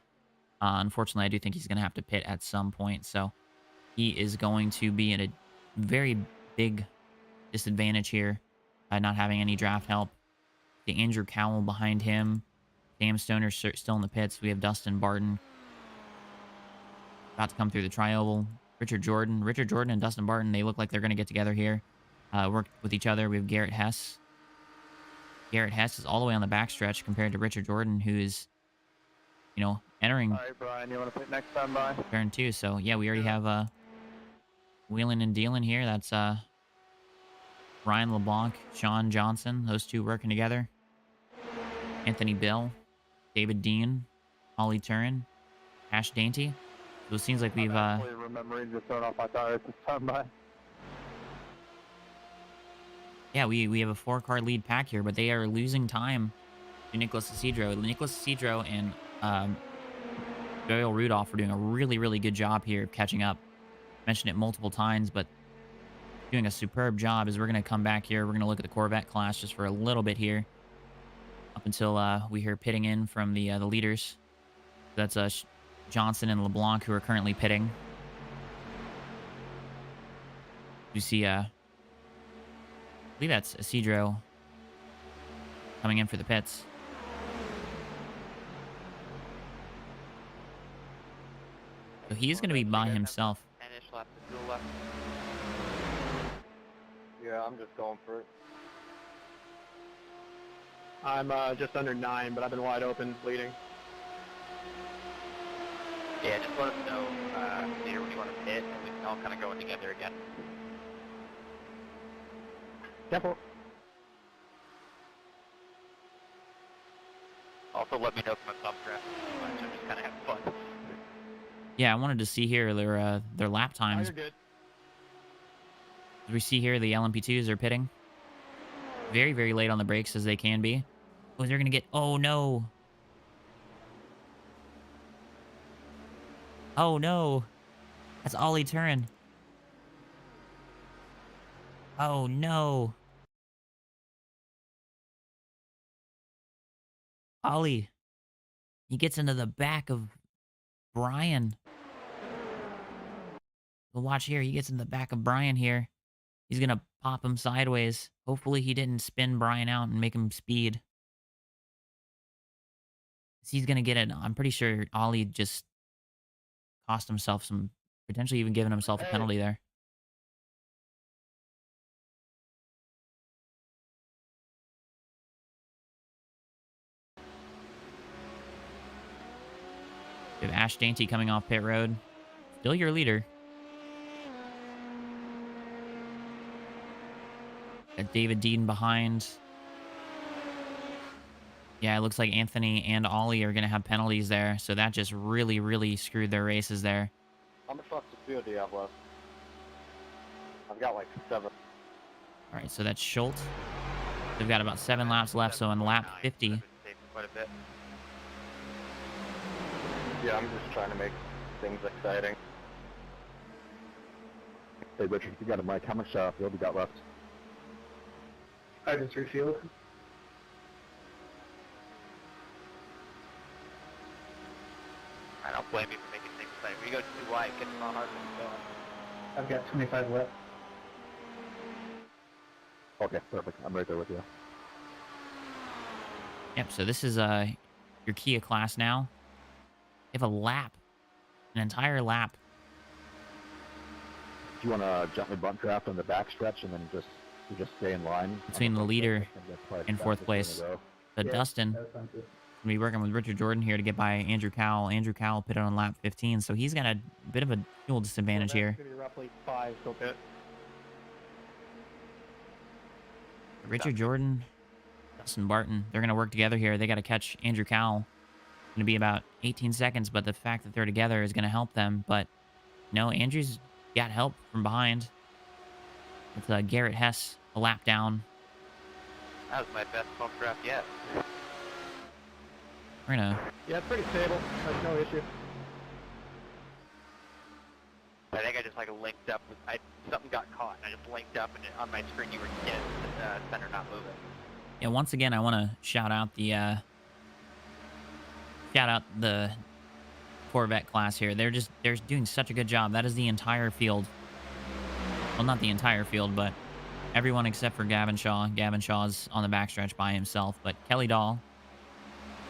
Unfortunately, I do think he's going to have to pit at some point, so he is going to be in a very big disadvantage here by not having any draft help. The Andrew Cowell behind him. Sam Stoner still in the pits. We have Dustin Barton about to come through the tri-oval. Richard Jordan and Dustin Barton, they look like they're going to get together here. Work with each other. We have Garrett Hess. Garrett Hess is all the way on the backstretch compared to Richard Jordan, who is, you know, entering All right, Brian, you want to put next time by? turn 2. So, yeah, we already have wheeling and dealing here. That's Ryan LeBlanc, Sean Johnson, those two working together. Anthony Bill, David Dean, Ollie Turin, Ash Dainty. So it seems like we've remembering to turn off my tires this time by. yeah, we have a 4-car lead pack here, but they are losing time to Nicholas Isidro. Nicholas Isidro and Doyle Rudolph are doing a really, really good job here of catching up. Mentioned it multiple times, but doing a superb job. As we're going to come back here, we're going to look at the Corvette class just for a little bit here, up until we hear pitting in from the leaders. That's Johnson and LeBlanc, who are currently pitting. You see, I believe that's Isidro coming in for the pits. So he's going to be by himself. 10-ish laps to the left. Yeah, I'm just going for it. I'm just under 9, but I've been wide open, leading. Yeah, just let us know later when you want to pit, and we can all kind of go in together again. Careful. Also, let me know if my thumb crashes too much. I'm just kind of having fun. Yeah, I wanted to see here their lap times. You're good. As we see here, the LMP2s are pitting. Very, very late on the brakes as they can be. Oh, they're going to get... Oh, no. Oh, no. That's Ollie Turin. Oh, no. Ollie. He gets into the back of Brian. Well, watch here. He gets in the back of Brian here. He's going to pop him sideways. Hopefully he didn't spin Brian out and make him speed. He's going to get it. I'm pretty sure Ollie just cost himself some, potentially even giving himself a penalty there. We have Ash Dainty coming off pit road. Still your leader. Got David Dean behind. Yeah, it looks like Anthony and Ollie are going to have penalties there. So that just really, really screwed their races there. How much laps of fuel do you have left? I've got like 7. All right, so that's Schultz. They've got about 7 laps left. So in lap 50. I've been saving quite a bit. Yeah, I'm just trying to make things exciting. Hey, Richard, if you got a mic, how much field you got left? I just refueled. I don't blame you for making things play. When you go too wide, it gets a lot harder to go. I've got 25 left. Okay, perfect. I'm right there with you. Yep, so this is your Kia class now. You have a lap, an entire lap. Do you want to gently bunt draft on the back stretch and then you just stay in line? Between the leader in fourth place. So Dustin That sounds good. will be working with Richard Jordan here to get by Andrew Cowell. Andrew Cowell pitted on lap 15, so he's got a bit of a fuel disadvantage here. It's going to be roughly 5 till pit. Richard Jordan, Dustin Barton, they're going to work together here. They got to catch Andrew Cowell. Going to be about 18 seconds, but the fact that they're together is going to help them. But no, Andrew's got help from behind with Garrett Hess a lap down. That was my best pump draft yet. We're going to... Yeah, it's pretty stable. There's no issue. I think I just like linked up with, something got caught and I just linked up and on my screen you were dead, center not moving. Yeah, once again, I want to shout out the Corvette class here. They're doing such a good job. That is the entire field. Well, not the entire field, but everyone except for Gavin Shaw. Gavin Shaw's on the backstretch by himself, but Kelly Dahl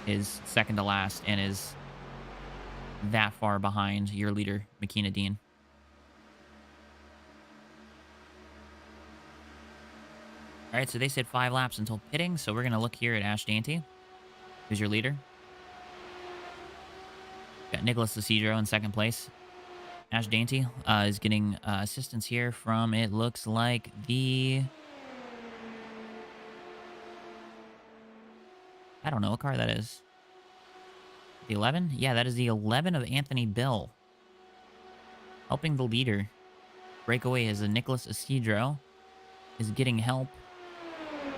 is second to last and is that far behind your leader, McKenna Dean. All right, so they said 5 laps until pitting, so we're going to look here at Ash Dante, who's your leader. Got Nicholas Isidro in second place. Ash Dante is getting assistance here from, it looks like, the... I don't know what car that is. The 11? Yeah, that is the 11 of Anthony Bill. Helping the leader. Breakaway is a Nicholas Isidro. Is getting help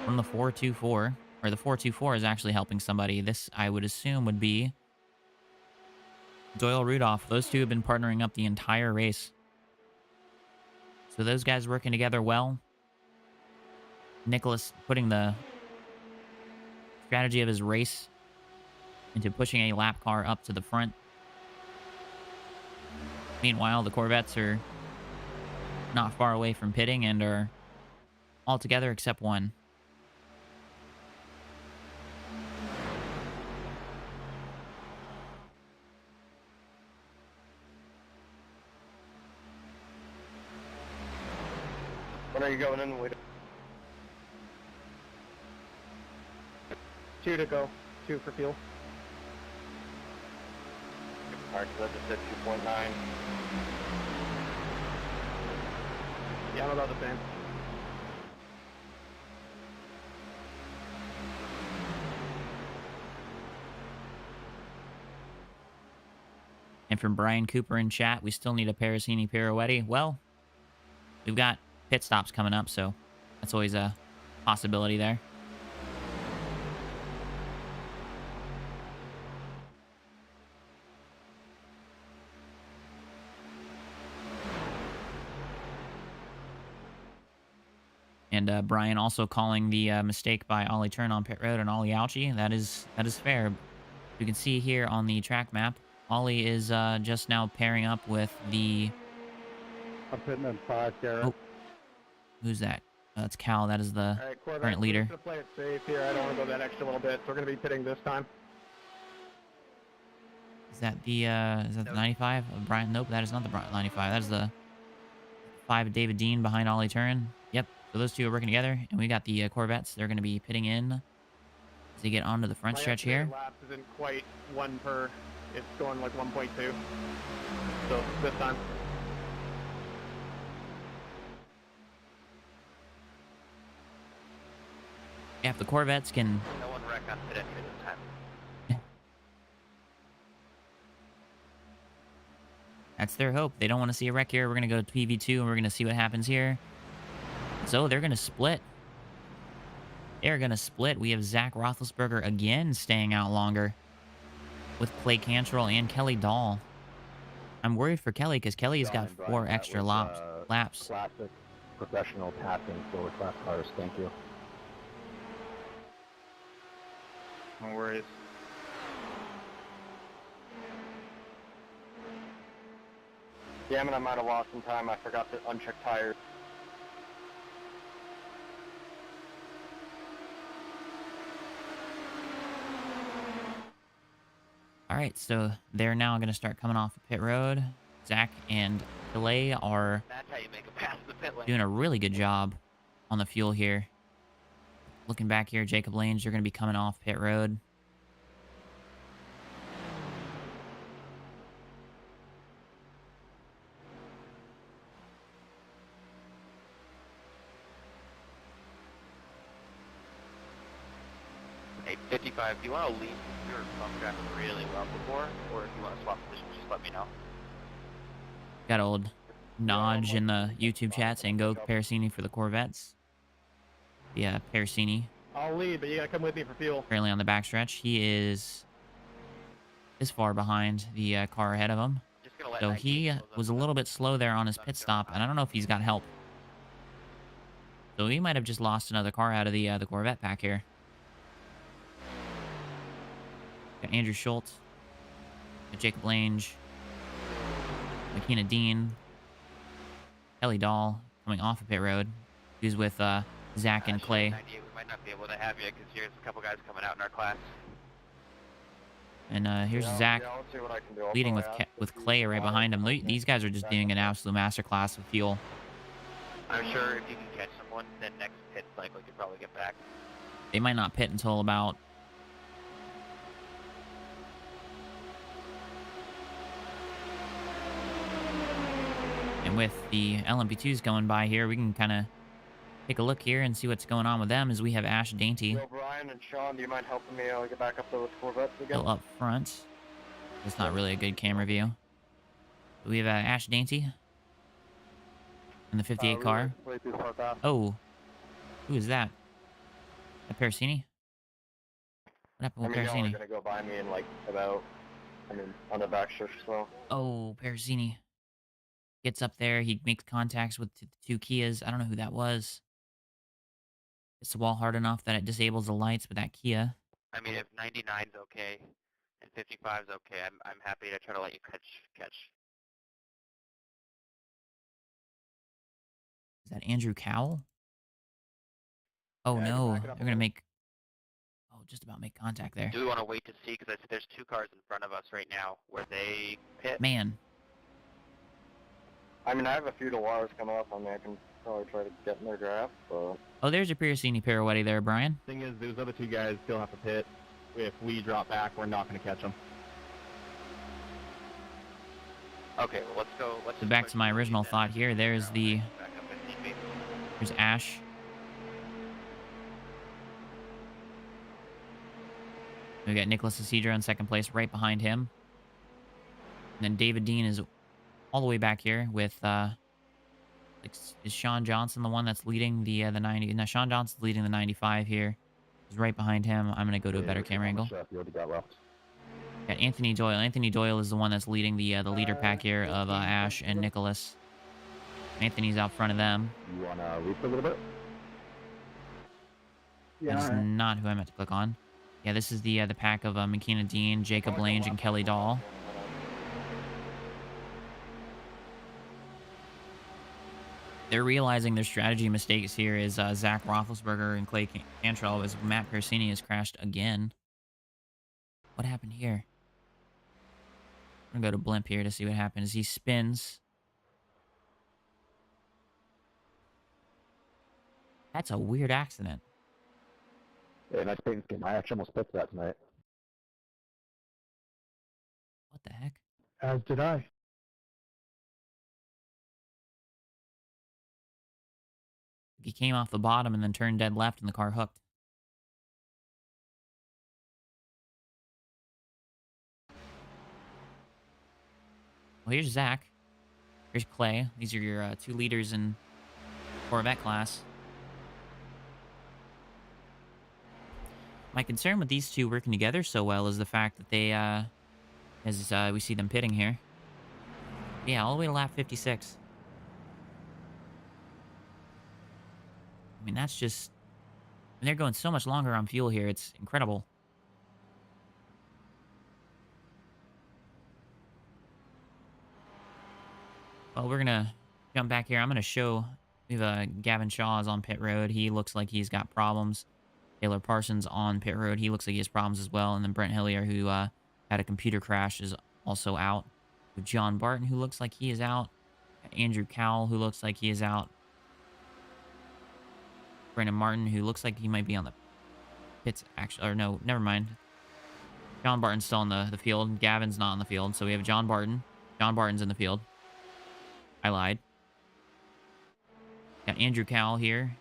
from the 424. Or the 424 is actually helping somebody. This, I would assume, would be Doyle Rudolph. Those two have been partnering up the entire race. So those guys working together well. Nicholas putting the strategy of his race into pushing a lap car up to the front. Meanwhile, the Corvettes are not far away from pitting and are all together except one. When are you going in? Wait. 2 to go. 2 for fuel. Alright, so that just said 2.9. Yeah, I'm about the same. And from Brian Cooper in chat, we still need a Parasini Pirouetti. Well, we've got pit stops coming up, so that's always a possibility there. And Brian also calling the mistake by Ollie Turn on pit road and Ollie Alchi. That is fair. You can see here on the track map, Ollie is just now pairing up with the... I'm putting in 5, Garrett. Oh. Who's that? That's Cal. That is the All right, Corvette, current leader. we're just going to play it safe here. I don't want to go that extra little bit. So we're going to be pitting this time. Is that the 95 of Brian? Nope, that is not the 95. That is the 5 of David Dean behind Ollie Turin. Yep. So those two are working together, and we got the Corvettes. They're going to be pitting in as they get onto the front stretch here. Laps isn't quite 1 per. It's going like 1.2. So this time. Yeah, if the Corvettes can... No one wrecked on pit entry this time. That's their hope. They don't want to see a wreck here. We're going to go to PV2, and we're going to see what happens here. So they're going to split. They're going to split. We have Zach Roethlisberger again staying out longer with Clay Cantrell and Kelly Dahl. I'm worried for Kelly because Kelly has got 4 extra laps. laps. Classic professional passing forward class cars. Thank you. No worries. Damn it, I might have lost some time. I forgot to uncheck tires. All right, so they're now going to start coming off the pit road. Zach and Delay are That's how you make a pass the pit lane. doing a really good job on the fuel here. Looking back here, Jacob Lanes, you're going to be coming off pit road. Hey, 55, do you want to leave your bump driving really well before, or if you want to swap positions, just let me know. Got old Nodge in the YouTube chat saying go Parasini for the Corvettes. Yeah, Parasini I'll lead, but you gotta come with me for fuel. currently on the backstretch. He is this far behind the car ahead of him. Just gonna let So 19 he close up was a the- little bit slow there on his pit stop, and I don't know if he's got help. So he might have just lost another car out of the Corvette pack here. Got Andrew Schultz, got Jacob Lange, McKenna Dean, Kelly Dahl coming off of pit road. He's with Zach and Actually, Clay. 98, we might not be able to have you because here's a couple guys coming out in our class. And here's Yeah, Zach yeah, let's see what I can do. I'll leading probably with ask if Clay you right want behind him. to- These guys are just doing an absolute masterclass with fuel. I'm sure if you can catch someone, then next pit cycle you could probably get back. They might not pit until about... And with the LMP2s going by here, we can kind of take a look here and see what's going on with them as we have Ash Dainty Yo, Brian and Sean, do you mind helping me get back up there with Corvettes again? still up front. It's not really a good camera view. But we have Ash Dainty in the 58 car. Way too far back. Oh, who is that? A Parasini? What happened I with mean, y'all are Parasini? gonna go by me in like about, on the back stretch as well. Oh, Parasini gets up there. He makes contacts with the two Kias. I don't know who that was. It's the wall hard enough that it disables the lights with that Kia. I mean, if 99's okay and 55's okay, I'm happy to try to let you catch. Is that Andrew Cowell? Oh Yeah, I can no, back it they're up a gonna little. make. Oh, just about make contact there. Do we want to wait to see? Because there's two cars in front of us right now where they pit. Man, I mean, I have a few Dallaras coming up on me. I can probably try to get in their draft, but... oh, there's your Parasini Pirouetti there, Brian. Thing is, those other two guys still have to pit. If we drop back, we're not going to catch them. Okay, well let's go. Let's So just back push to my the original lead thought then. here. There's the Back up 15 feet. there's Ash. We got Nicholas Isidro in second place, right behind him. And then David Dean is all the way back here with is Sean Johnson the one that's leading the 90? No, Sean Johnson's leading the 95 here. He's right behind him. I'm gonna go to a better camera angle. You already got left. Got Anthony Doyle. Anthony Doyle is the one that's leading the leader pack here of Ash and Nicholas. Anthony's out front of them. You want to lead for a little bit? That is not who I meant to click on. Yeah, this is the pack of McKenna Dean, Jacob Lange, and Kelly Dahl. They're realizing their strategy mistakes here is Zach Roethlisberger and Clay Cantrell as Matt Persini has crashed again. What happened here? I'm going to go to Blimp here to see what happens. He spins. That's a weird accident. Yeah, nice paint scheme. I actually almost picked that tonight. What the heck? As did I. He came off the bottom and then turned dead left and the car hooked. Well, here's Zach. Here's Clay. These are your two leaders in Corvette class. My concern with these two working together so well is the fact that they, as we see them pitting here. Yeah, all the way to lap 56. mean, that's just... And they're going so much longer on fuel here. It's incredible. Well, we're going to jump back here. I'm going to show... We have Gavin Shaw is on pit road. He looks like he's got problems. Taylor Parsons on pit road. He looks like he has problems as well. And then Brent Hillier, who had a computer crash, is also out. With John Barton, who looks like he is out. Andrew Cowell, who looks like he is out. Brandon Martin, who looks like he might be on the pits, actually. Or no, never mind. John Barton's still on the field. Gavin's not on the field. So we have John Barton. John Barton's in the field. I lied. Got Andrew Cowell here.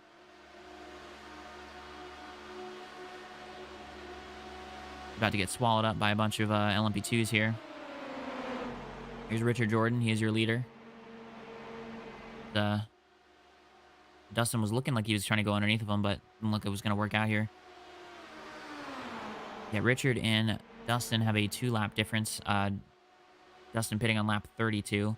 About to get swallowed up by a bunch of LMP2s here. Here's Richard Jordan. He is your leader. Dustin was looking like he was trying to go underneath of him, but didn't look like it was going to work out here. Yeah, Richard and Dustin have a 2-lap difference. Dustin pitting on lap 32.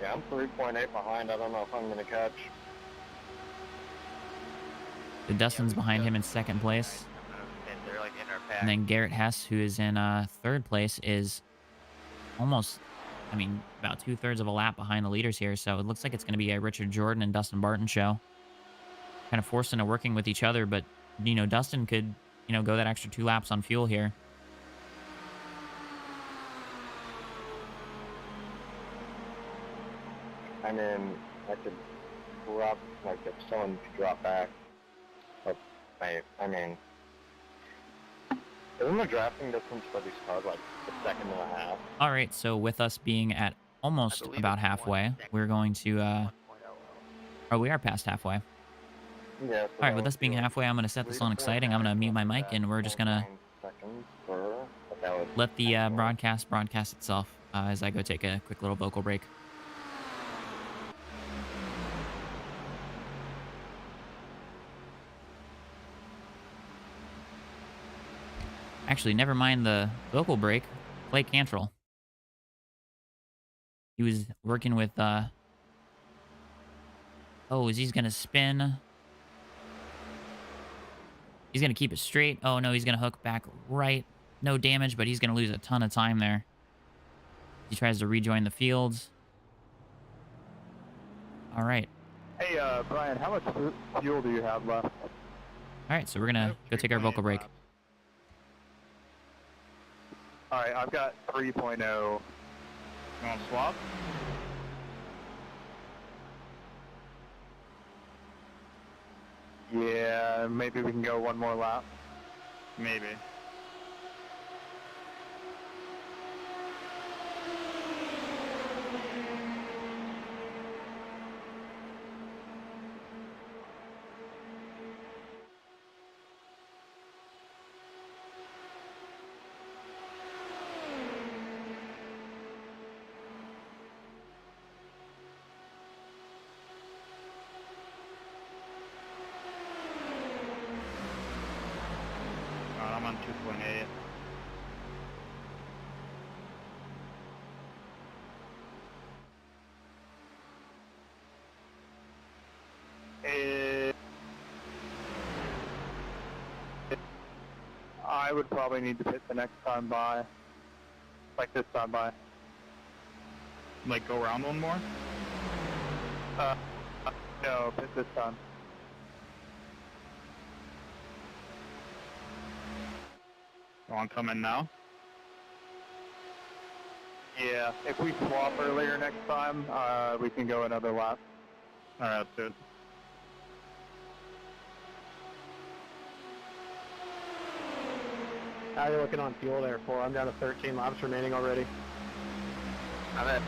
Yeah, I'm 3.8 behind. I don't know if I'm going to catch. So Dustin's behind him in second place. They're like in our pack. And then Garrett Hess, who is in third place, is almost, I mean, about 2/3 of a lap behind the leaders here. So it looks like it's going to be a Richard Jordan and Dustin Barton show. Kind of forced into working with each other, but, you know, Dustin could, you know, go that extra 2 laps on fuel here. I mean, I could drop, like, if someone could drop back. I mean, isn't the drafting distance for these cars like a second and a half? All right, so with us being at almost about halfway, we're going to, oh, we are past halfway. Yeah. All right, with us being halfway, I'm going to set this on exciting. I'm going to mute my mic, and we're just going to let the broadcast itself as I go take a quick little vocal break. Actually, never mind the vocal break. Clay Cantrell. He was working with, oh, is he's going to spin? He's going to keep it straight. Oh, no, he's going to hook back right. No damage, but he's going to lose a ton of time there. He tries to rejoin the fields. All right. Hey, Brian, how much fuel do you have left? All right, so we're going to go take our vocal break. All right, I've got 3.0. You want to swap? Yeah, maybe we can go one more lap. Maybe. I'm on 2.8. I would probably need to pit the next time by. Like this time by. Like, go around one more? No, pit this time. You want to come in now? Yeah, if we swap earlier next time, we can go another lap. Alright, let's do it. How are you looking on fuel there, 4? I'm down to 13 laps remaining already. I'm at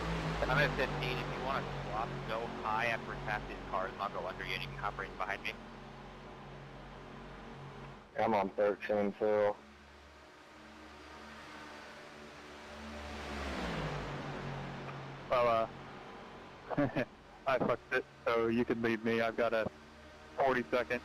15. If you want to swap, go high after we pass these cars, and I'll go under you, and you can hop right behind me. I'm on 13 too. Well, I fucked it, so you can leave me. I've got a 40-second.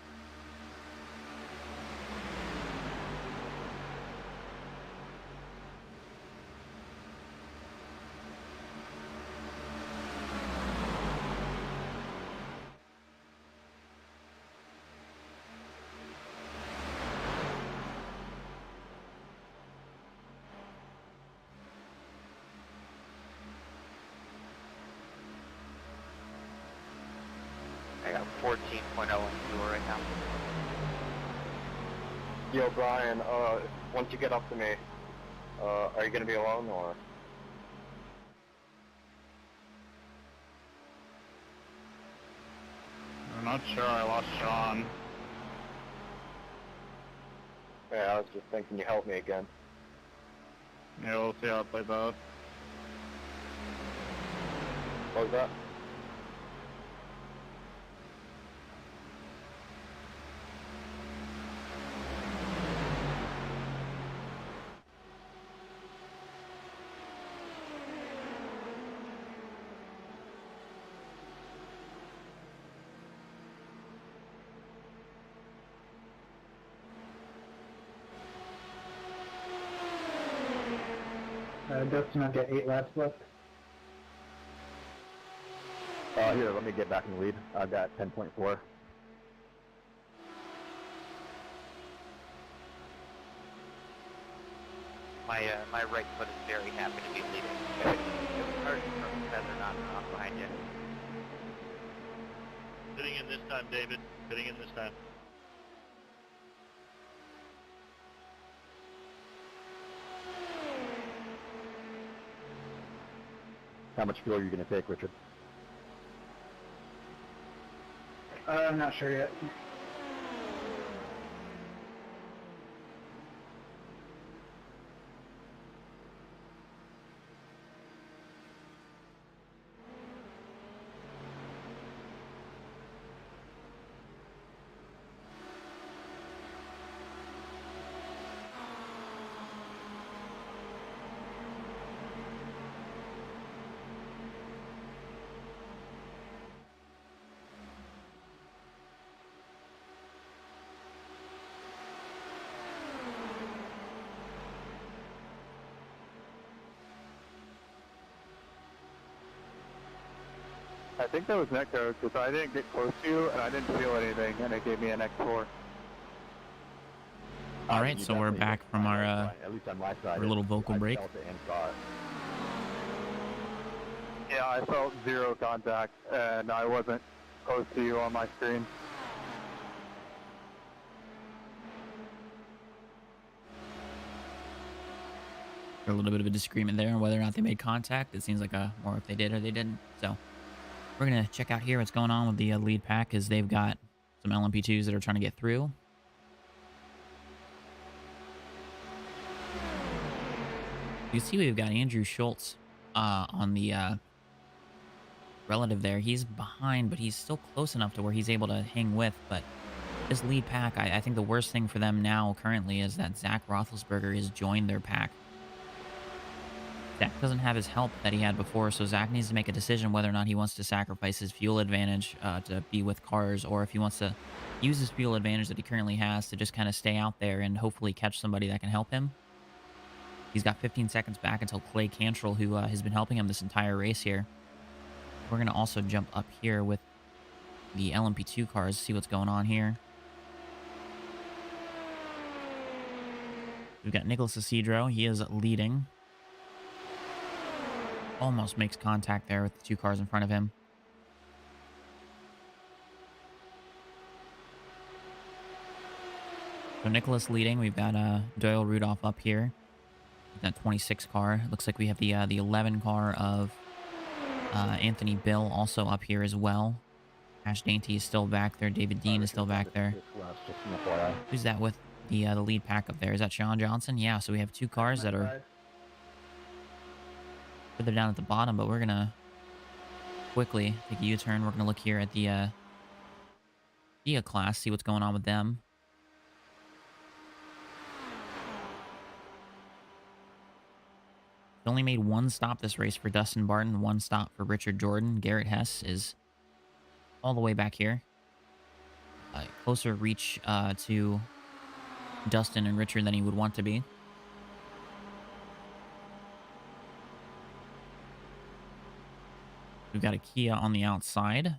14.0 in fuel right now. Yo, Brian, once you get up to me, are you gonna be alone, or? I'm not sure. I lost Sean. Yeah, I was just thinking you helped me again. Yeah, we'll see how it plays out. What was that? Dustin, I've got 8 laps left. Here, let me get back in the lead. I've got 10.4. My right foot is very happy to be leading. If Barton from Feather not behind you. Hitting in this time, David. Hitting in this time. How much fuel are you going to take, Richard? I'm not sure yet. I think that was Nectar, because I didn't get close to you, and I didn't feel anything, and it gave me an X4. All right, so we're back from our at least on my side, our little vocal I break. felt it and saw it. Yeah, I felt zero contact, and I wasn't close to you on my screen. A little bit of a disagreement there on whether or not they made contact. It seems like more if they did or they didn't. So we're going to check out here what's going on with the lead pack, as they've got some LMP2s that are trying to get through. You see we've got Andrew Schultz on the relative there. He's behind, but he's still close enough to where he's able to hang with. But this lead pack, I think the worst thing for them now currently is that Zach Roethlisberger has joined their pack. Zach doesn't have his help that he had before, so Zach needs to make a decision whether or not he wants to sacrifice his fuel advantage to be with cars, or if he wants to use his fuel advantage that he currently has to just kind of stay out there and hopefully catch somebody that can help him. He's got 15 seconds back until Clay Cantrell, who has been helping him this entire race here. We're going to also jump up here with the LMP2 cars, see what's going on here. We've got Nicholas Isidro. He is leading. Almost makes contact there with the two cars in front of him. So Nicholas leading. We've got Doyle Rudolph up here. That 26 car. Looks like we have the 11 car of Anthony Bill also up here as well. Ash Dainty is still back there. David Dean is still back there. Who's that with the lead pack up there? Is that Sean Johnson? Yeah, so we have two cars that are further down at the bottom, but we're going to quickly take a U-turn. We're going to look here at the Kia class, see what's going on with them. They only made one stop this race for Dustin Barton, one stop for Richard Jordan. Garrett Hess is all the way back here. Closer reach to Dustin and Richard than he would want to be. We've got a Kia on the outside.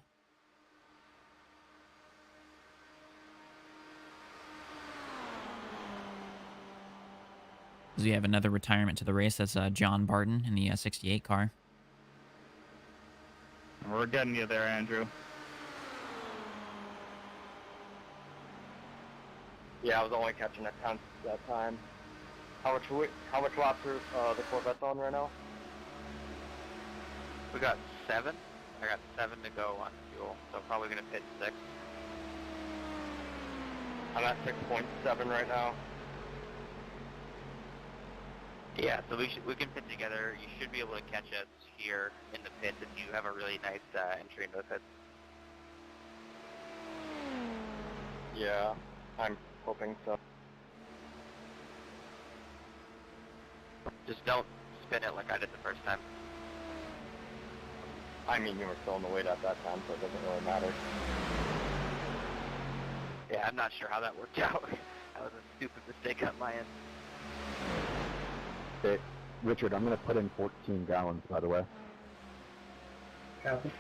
We have another retirement to the race. That's John Barton in the 68 car. We're getting you there, Andrew. Yeah, I was only catching a tenth that time. How much laps are the Corvette on right now? We got 7. I got 7 to go on fuel, so probably gonna pit 6. I'm at 6.7 right now. Yeah, so we can pit together. You should be able to catch us here in the pits if you have a really nice entry into the pits. Yeah, I'm hoping so. Just don't spin it like I did the first time. I mean, you were still in the lead at that time, so it doesn't really matter. Yeah, I'm not sure how that worked out. That was a stupid mistake on my end. Hey, Richard, I'm going to put in 14 gallons, by the way. Copy.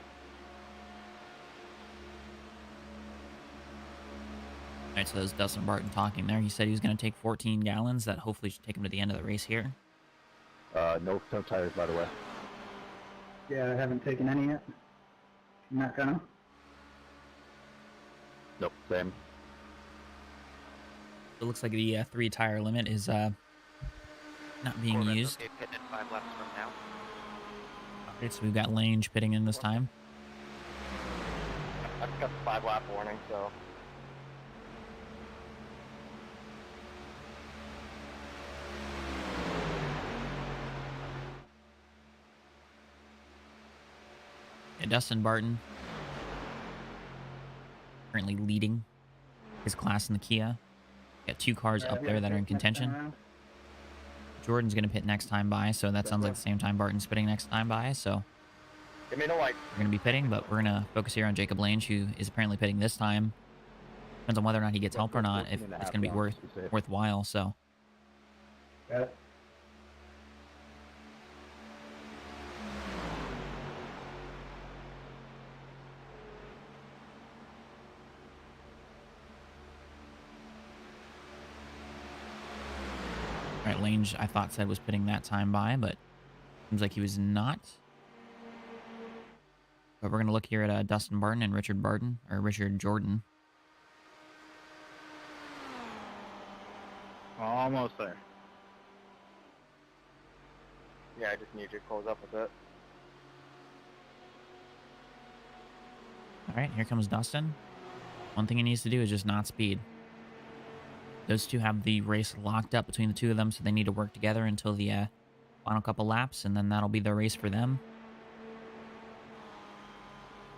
All right, so there's Dustin Barton talking there. He said he was going to take 14 gallons. That hopefully should take him to the end of the race here. No tires, by the way. Yeah, I haven't taken any yet. I'm not gonna. Nope, same. It looks like the 3-tire limit is not being Corvette's used. okay pitting in 5 laps from now. All right, so we've got Lange pitting in this time. I've got the 5-lap warning, so... Yeah, Dustin Barton currently leading his class in the Kia. Got 2 cars up there that are in contention. Jordan's going to pit next time by, so that sounds like the same time Barton's pitting next time by, so Give me the light. we're going to be pitting, but we're going to focus here on Jacob Lange, who is apparently pitting this time. Depends on whether or not he gets help or not, if it's going to be worthwhile, so. Got it. All right, Lange, I thought said was pitting that time by, but seems like he was not. But we're going to look here at Dustin Barton and Richard Jordan. Almost there. Yeah, I just need you to close up with it. All right, here comes Dustin. One thing he needs to do is just not speed. Those two have the race locked up between the two of them, so they need to work together until the final couple laps, and then that'll be the race for them.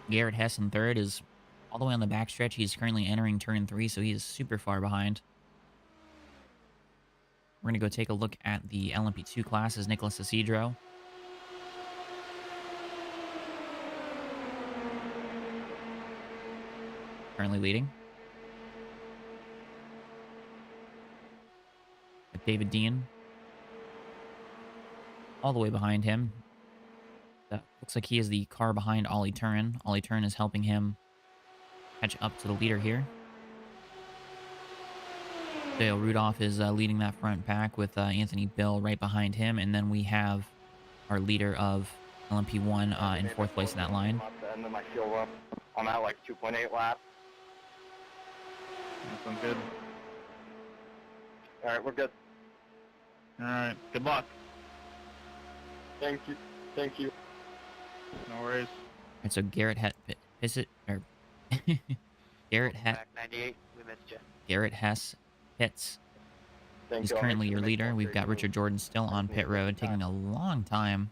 Garrett Hess in third is all the way on the backstretch. He's currently entering turn 3, so he is super far behind. We're going to go take a look at the LMP2 classes. Nicholas Isidro. Currently leading. David Dean. All the way behind him. That looks like he is the car behind Ollie Turin. Ollie Turin is helping him catch up to the leader here. Dale Rudolph is leading that front pack with Anthony Bill right behind him. And then we have our leader of LMP1 in 4th place in that line. At the end of my fuel up. I'm at like 2.8 laps. That sounds good. Alright, we're good. Alright, good luck. Thank you. Thank you. No worries. And so Garrett Garrett Hess. Back 98, we missed you. Garrett Hess pits. Thank He's you. currently your leader. We've got Richard Jordan still on pit road, taking a long time.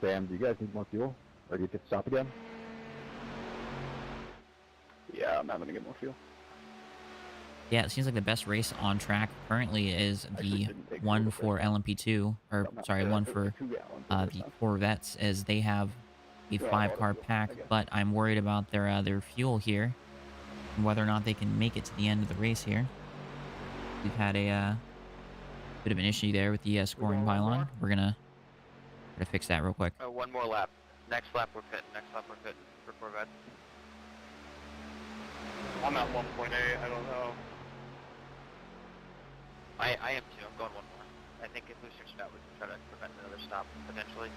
Sam, do you guys need more fuel? Or do you get to stop again? Yeah, I'm having to get more fuel. Yeah, it seems like the best race on track currently is the one for LMP2, or sorry, one for the Corvettes, as they have a 5-car pack. But I'm worried about their fuel here, and whether or not they can make it to the end of the race here. We've had a bit of an issue there with the scoring pylon. We're gonna try to fix that real quick. One more lap. Next lap we're pitting. Next lap we're pitting for Corvette. I'm at 1.8. I don't know. I am too. I'm going one more. I think if we switch out, we can try to prevent another stop, potentially.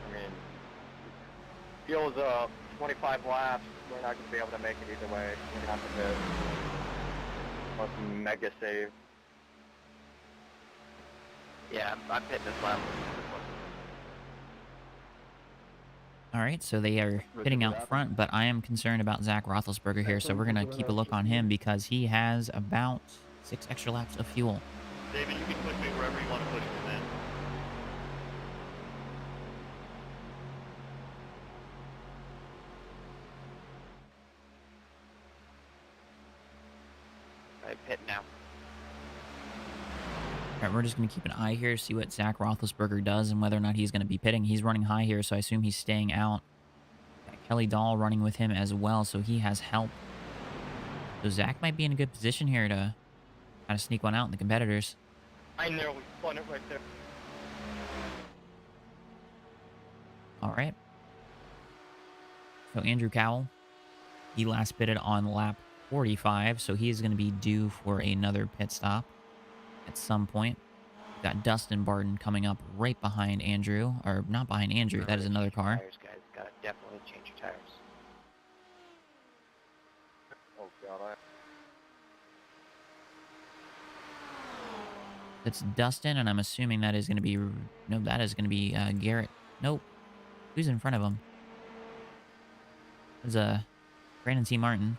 I mean, fuel's 25 laps. we're not going to be able to make it either way. We're going to have to pit. Plus mega save. Yeah, I'm pitting this lap. All right, so they are pitting out front, but I am concerned about Zach Roethlisberger here, so we're going to keep a look on him because he has about 6 extra laps of fuel. David, you can push me wherever you want to push me, man. I pit now. All right, we're just going to keep an eye here, see what Zach Roethlisberger does and whether or not he's going to be pitting. He's running high here, so I assume he's staying out. Got Kelly Dahl running with him as well, so he has help. So Zach might be in a good position here to kind of sneak one out in the competitors. I know, we spun it right there. All right. So Andrew Cowell, he last pitted on lap 45, so he is going to be due for another pit stop at some point. We've got Dustin Barton coming up right behind Andrew, or not behind Andrew, that is another car. Tires, guys. Gotta definitely change your tires. Oh, God, It's Dustin, and I'm assuming that is going to be... No, that is going to be Garrett. Nope. Who's in front of him? There's Brandon T. Martin.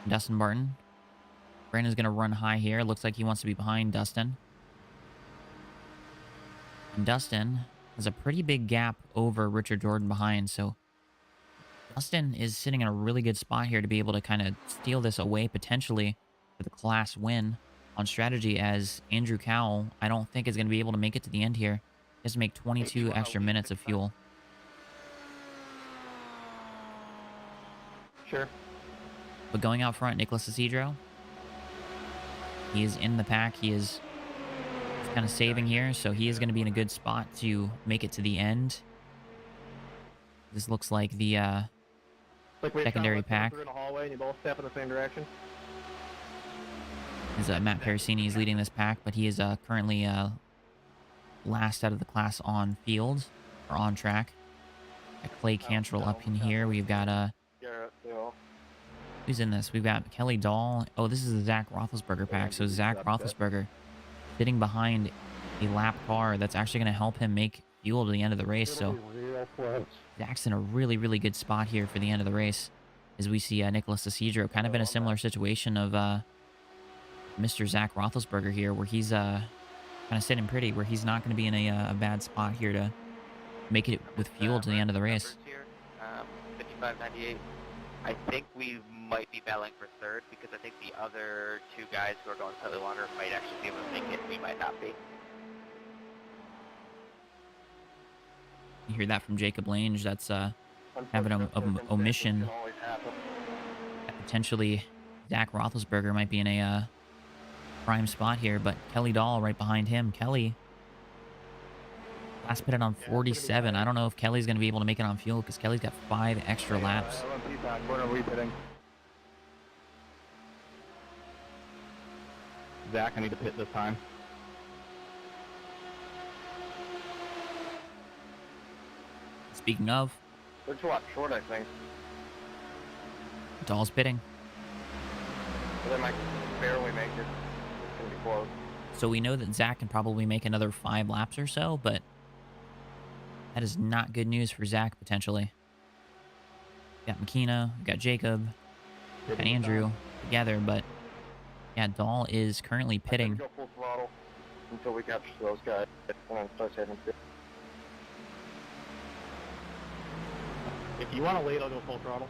Dustin Barton. Brandon's going to run high here. Looks like he wants to be behind Dustin. And Dustin has a pretty big gap over Richard Jordan behind, so Dustin is sitting in a really good spot here to be able to kind of steal this away potentially for the class win on strategy, as Andrew Cowell, I don't think is going to be able to make it to the end here. He has to make 22 extra minutes of fuel. Sure. But going out front, Nicholas Isidro, he is in the pack. He is kind of saving here, so he is going to be in a good spot to make it to the end. This looks like the secondary pack. Through the hallway and you both step in the same direction. Is Matt Parasini is leading this pack, but he is currently last out of the class on field, or on track. Got Clay Cantrell up in here. We've got Garrett, Bill. who's in this? We've got Kelly Dahl. Oh, this is the Zach Roethlisberger pack. So Zach Roethlisberger sitting behind a lap car that's actually going to help him make fuel to the end of the race. So Zach's in a really, really good spot here for the end of the race, as we see Nicholas Isidro kind of in a similar situation of Mr. Zach Roethlisberger here, where he's kind of sitting pretty, where he's not going to be in a bad spot here to make it with fuel to the end of the race. Here, 55.98. I think we might be battling for third, because I think the other two guys who are going slightly longer might actually be able to make it. We might not be. You hear that from Jacob Lange. That's having an omission. Potentially Zach Roethlisberger might be in a prime spot here, but Kelly Dahl right behind him. Kelly last pitted on 47. I don't know if Kelly's going to be able to make it on fuel, because Kelly's got 5 extra laps. Zach, I need to pit this time. Speaking of, They're a lot short, I think. Dahl's pitting. But they might barely make it. It's going to be close. So we know that Zach can probably make another 5 laps or so, but that is not good news for Zach, potentially. We got McKenna, we got Jacob, we got Andrew together, but yeah, Dahl is currently pitting. Go full throttle until we capture those guys and then start saving fuel. If you want to wait, I'll go full throttle.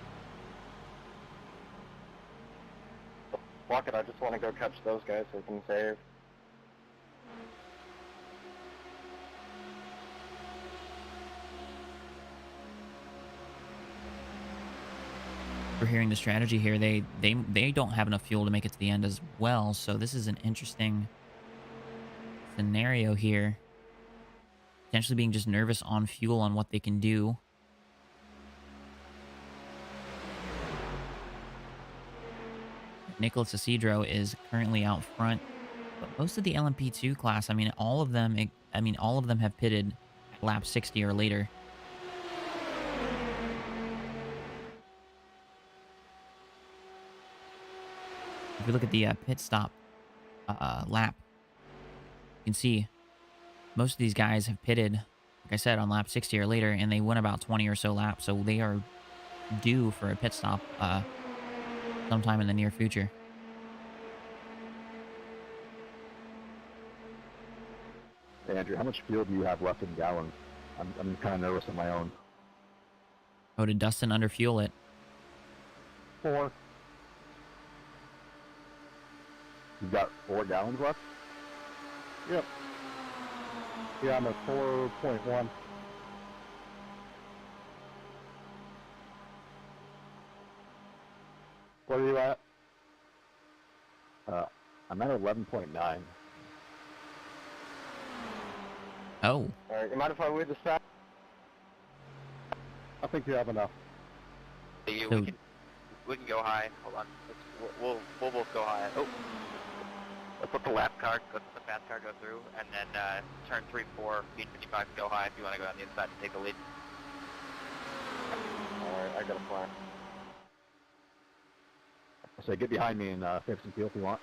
Fuck it, I just want to go catch those guys so we can save. We're hearing the strategy here. They don't have enough fuel to make it to the end as well, so this is an interesting scenario here. Potentially being just nervous on fuel on what they can do. Nicholas Isidro is currently out front, but most of the LMP2 class, I mean, all of them have pitted at lap 60 or later. If we look at the pit stop lap, you can see most of these guys have pitted, like I said, on lap 60 or later, and they went about 20 or so laps, so they are due for a pit stop sometime in the near future. Hey, Andrew, how much fuel do you have left in gallons? I'm kind of nervous on my own. Oh, did Dustin underfuel it? 4. You've got 4 gallons left? Yep. Yeah, I'm at 4.1. What are you at? I'm at 11.9. Oh, Alright, you mind if I weigh this back? I think you have enough. Yeah, So- we can go high. Hold on. We'll both go high. Oh. Let's let the lap car, let the fast car go through, and then turn 3, 4, speed 55, go high if you want to go on the inside and take the lead. Alright, I got a plan. So get behind me and save some fuel if you want.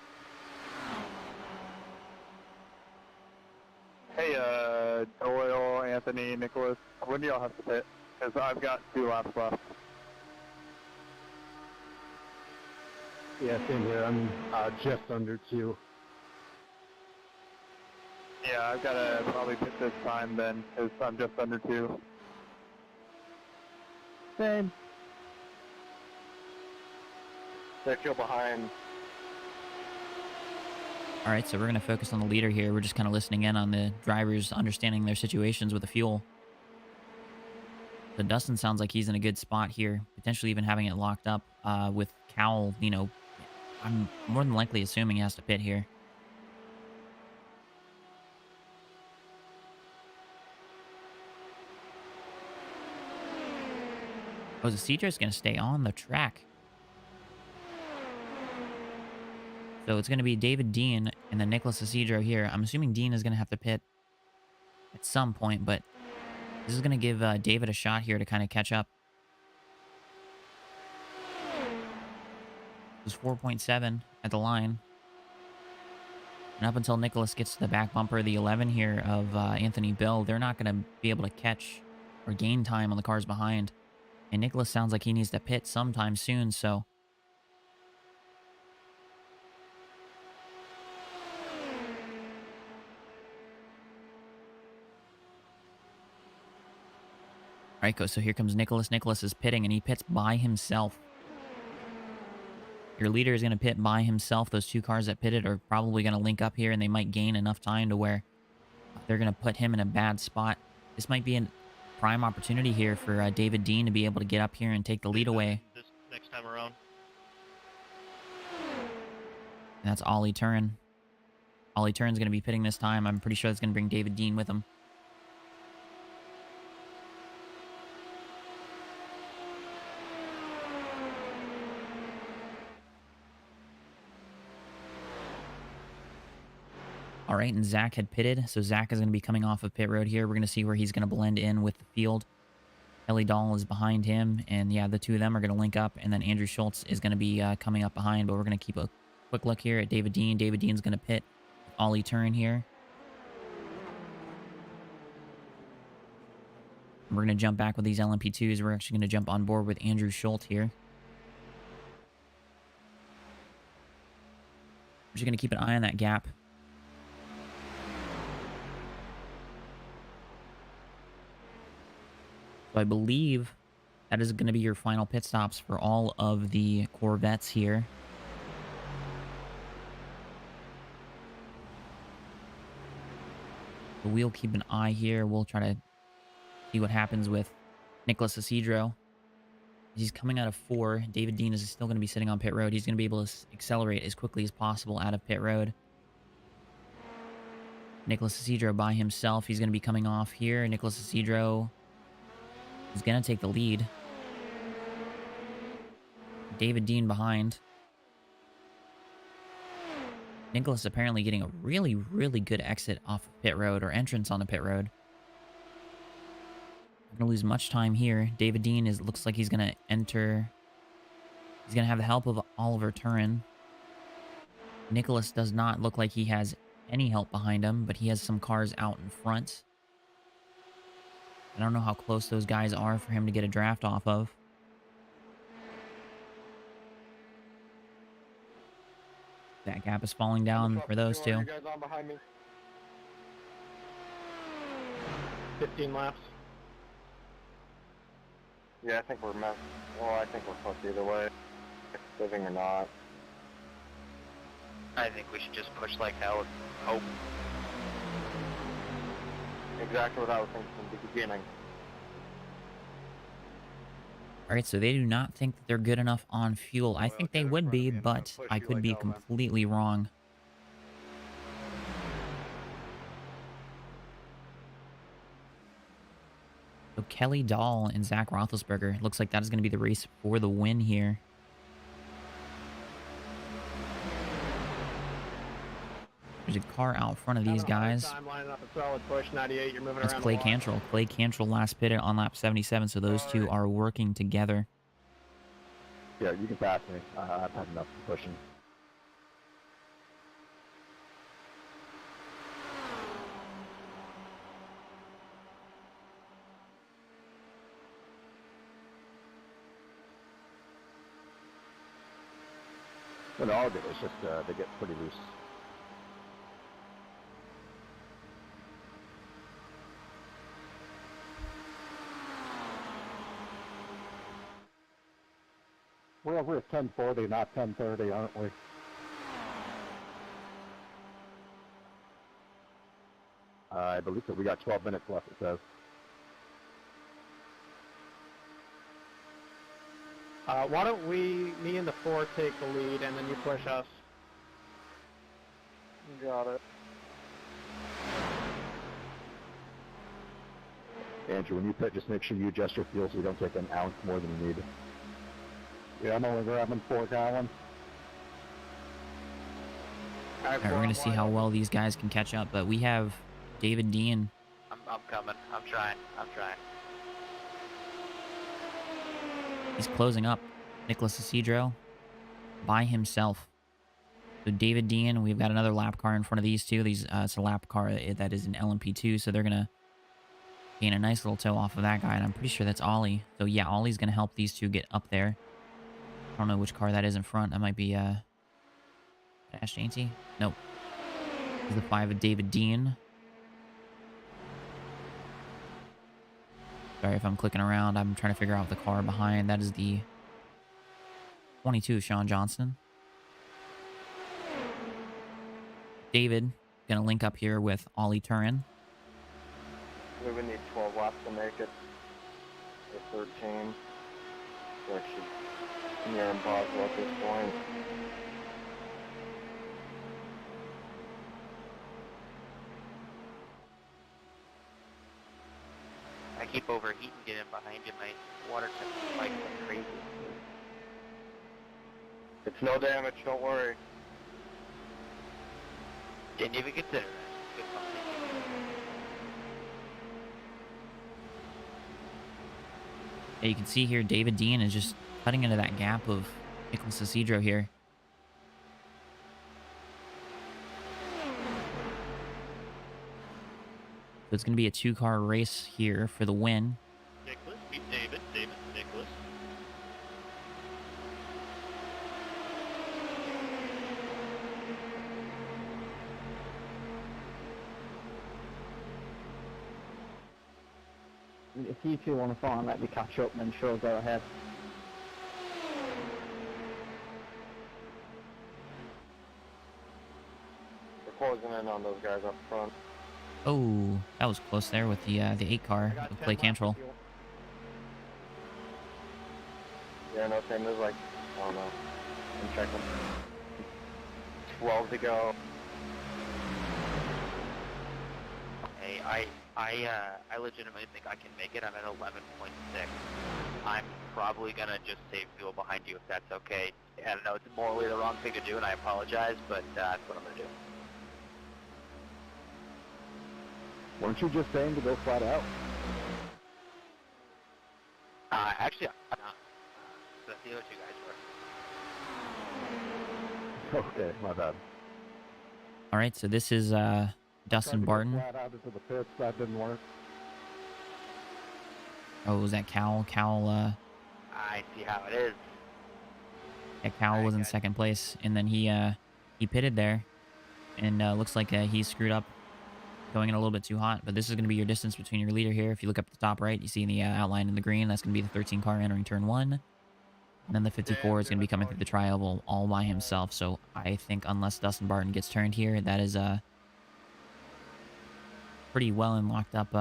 Hey, Doyle, Anthony, Nicholas, when do y'all have to pit? Because I've got 2 laps left. Yeah, same here. I'm just under 2. Yeah, I've got to probably pit this time then, because I'm just under 2. Same. They feel behind. all right. So we're going to focus on the leader here. We're just kind of listening in on the drivers, understanding their situations with the fuel. So Dustin sounds like he's in a good spot here, potentially even having it locked up with Cowell. You know, I'm more than likely assuming he has to pit here. Oh, the Cedro's going to stay on the track. So it's going to be David Dean and then Nicholas Cedro here. I'm assuming Dean is going to have to pit at some point, but this is going to give David a shot here to kind of catch up. It was 4.7 at the line. And up until Nicholas gets to the back bumper of the 11 here of Anthony Bill, they're not going to be able to catch or gain time on the cars behind. And Nicholas sounds like he needs to pit sometime soon, so... All right, so here comes Nicholas. Nicholas is pitting, and he pits by himself. Your leader is going to pit by himself. Those 2 cars that pitted are probably going to link up here, and they might gain enough time to where they're going to put him in a bad spot. This might be a prime opportunity here for David Dean to be able to get up here and take the lead away. This next time around. And that's Ollie Turin. Ollie Turin's going to be pitting this time. I'm pretty sure that's going to bring David Dean with him. All right, and Zach had pitted, so Zach is going to be coming off of pit road here. We're going to see where he's going to blend in with the field. Kelly Dahl is behind him, and yeah, the 2 of them are going to link up, and then Andrew Schultz is going to be coming up behind, but we're going to keep a quick look here at David Dean. David Dean's going to pit with Ollie Turin here. We're going to jump back with these LMP2s. We're actually going to jump on board with Andrew Schultz here. We're just going to keep an eye on that gap. So I believe that is going to be your final pit stops for all of the Corvettes here. So we'll keep an eye here. We'll try to see what happens with Nicholas Cedro. He's coming out of 4. David Dean is still going to be sitting on pit road. He's going to be able to accelerate as quickly as possible out of pit road. Nicholas Cedro by himself. He's going to be coming off here. Nicholas Cedro is going to take the lead. David Dean behind. Nicholas apparently getting a really, really good exit off of pit road, or entrance on the pit road. Not going to lose much time here. David Dean looks like he's going to enter. He's going to have the help of Oliver Turin. Nicholas does not look like he has any help behind him, but he has some cars out in front. I don't know how close those guys are for him to get a draft off of. That gap is falling down for those Are you two. guys on behind me? 15 laps. Yeah, I think we're messed. Well, I think we're fucked either way. Living or not. I think we should just push like hell and hope. Exactly what I was thinking from the beginning. All right, so they do not think that they're good enough on fuel. I Well, think get they in would front of be, me and I'm gonna but push I you could like be hell, man. completely wrong. So Kelly Dahl and Zach Roethlisberger. Looks like that is going to be the race for the win here. There's a car out front of these guys. Time lining up a solid push, 98. You're moving That's around Clay a lot. Cantrell. Clay Cantrell last pitted on lap 77, so those two are working together. Yeah, you can pass me. I've had enough pushing. Well, they're all good. It's just they get pretty loose. Well, we're at 10:40, not 10:30, aren't we? I believe so. We got 12 minutes left, it says. Why don't me and the 4 take the lead, and then you push us. Got it. Andrew, when you pit, just make sure you adjust your fuel so you don't take an ounce more than you need. Yeah, I'm only grabbing 4 gallons. All right, we're going to see how well these guys can catch up, but we have David Dean. I'm coming. I'm trying. He's closing up. Nicholas Isidro by himself. So David Dean, we've got another lap car in front of these two. It's a lap car that is an LMP2, so they're going to gain a nice little tow off of that guy, and I'm pretty sure that's Ollie. So yeah, Ollie's going to help these two get up there. I don't know which car that is in front. That might be Ash Dainty? Nope. This is the 5 of David Dean. Sorry if I'm clicking around. I'm trying to figure out the car behind. That is the 22 of Sean Johnston. David going to link up here with Ollie Turin. We would need 12 laps to make it. Or 13. We're actually near impossible at this point. I keep overheating, getting behind you. My water temperature spikes like crazy. It's no damage, don't worry. Didn't even consider that. Good company. Yeah, you can see here David Dean is just cutting into that gap of Nicholas Isidro here. So it's going to be a 2-car race here for the win. Nicholas, beat David, Nicholas. If you two want to follow and let me catch up, then sure, go ahead. We're closing in on those guys up front. Oh, that was close there with the 8-car with Clay Cantrell. Yeah, no, same. There's like, I don't know. I'm checking. 12 to go. Hey, I legitimately think I can make it. I'm at 11.6. I'm probably gonna just save fuel behind you if that's okay. I don't know, it's morally the wrong thing to do, and I apologize, but that's what I'm gonna do. Weren't you just saying to go flat out? Actually, I'm not. So that's the other two guys were. Okay, my bad. All right, so this is Dustin Barton. Flat out into the pits, that didn't work. Oh, was that Cal? I see how it is. Yeah, Cal Alright, was in guys. second place, and then he pitted there, and looks like he screwed up going in a little bit too hot. But this is going to be your distance between your leader here. If you look up at the top right, you see the outline in the green. That's going to be the 13 car entering turn 1. And then the 54 is going to be coming through the tri-oval all by himself. So I think unless Dustin Barton gets turned here, that is a pretty well and locked up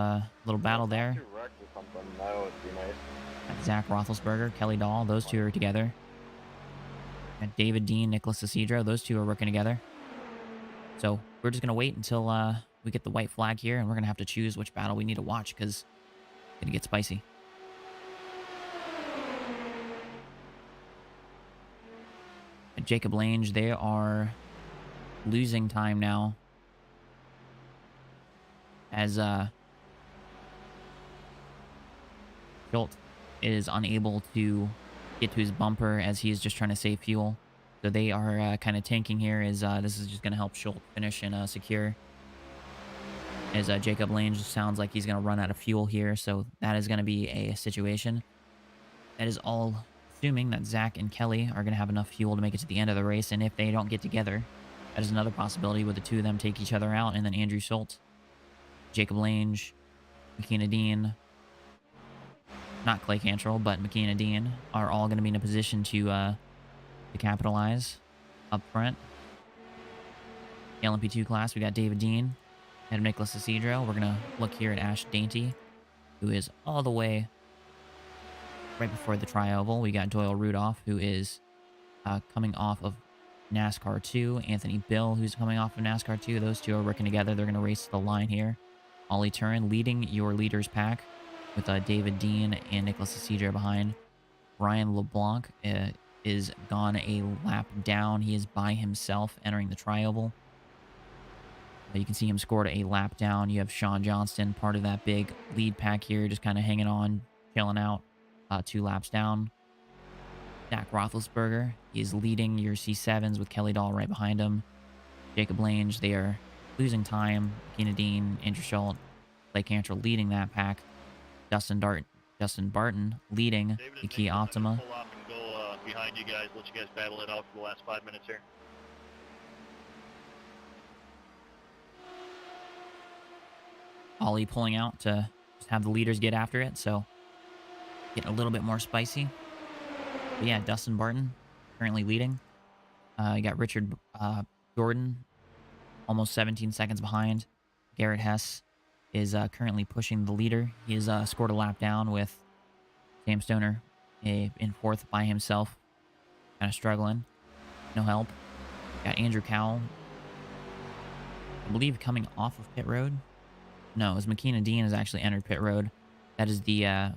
little battle there. Two wrecks or something, that would be nice. Zach Roethlisberger, Kelly Dahl, those two are together. And David Dean, Nicholas Isidro, those two are working together. So we're just going to wait until we get the white flag here, and we're going to have to choose which battle we need to watch because it's going to get spicy. And Jacob Lange, they are losing time now as Schultz is unable to get to his bumper as he is just trying to save fuel. So they are kind of tanking here as this is just going to help Schultz finish and secure. As Jacob Lange sounds like he's going to run out of fuel here. So that is going to be a situation. That is all assuming that Zach and Kelly are going to have enough fuel to make it to the end of the race. And if they don't get together, that is another possibility where the two of them take each other out. And then Andrew Schultz, Jacob Lange, McKenna Dean, not Clay Cantrell, but McKenna Dean are all going to be in a position to capitalize up front. LMP2 class, we got David Dean and Nicholas Isidro. We're going to look here at Ash Dainty, who is all the way right before the tri-oval. We got Doyle Rudolph, who is coming off of NASCAR 2. Anthony Bill, who's coming off of NASCAR 2. Those two are working together. They're going to race to the line here. Ollie Turin leading your leaders pack with David Dean and Nicholas Isidro behind. Ryan LeBlanc is gone a lap down. He is by himself entering the tri-oval. You can see him scored a lap down. You have Sean Johnston, part of that big lead pack here, just kind of hanging on, chilling out, 2 laps down. Zach Roethlisberger, he is leading your C7s with Kelly Dahl right behind him. Jacob Lange, they are losing time. Keena Dean, Andrew Schultz, Clay Cantrell leading that pack. Dustin Barton leading David the and Kia Nick, I'm Optima. gonna pull off and go behind you guys, let you guys battle it out for the last 5 minutes here. Ollie pulling out to just have the leaders get after it, so getting a little bit more spicy. But yeah, Dustin Barton currently leading. You got Richard Jordan almost 17 seconds behind. Garrett Hess is currently pushing the leader. He has scored a lap down with Sam Stoner in 4th by himself. Kind of struggling. No help. Got Andrew Cowell, I believe, coming off of pit road. No, as McKenna Dean has actually entered pit road. That is the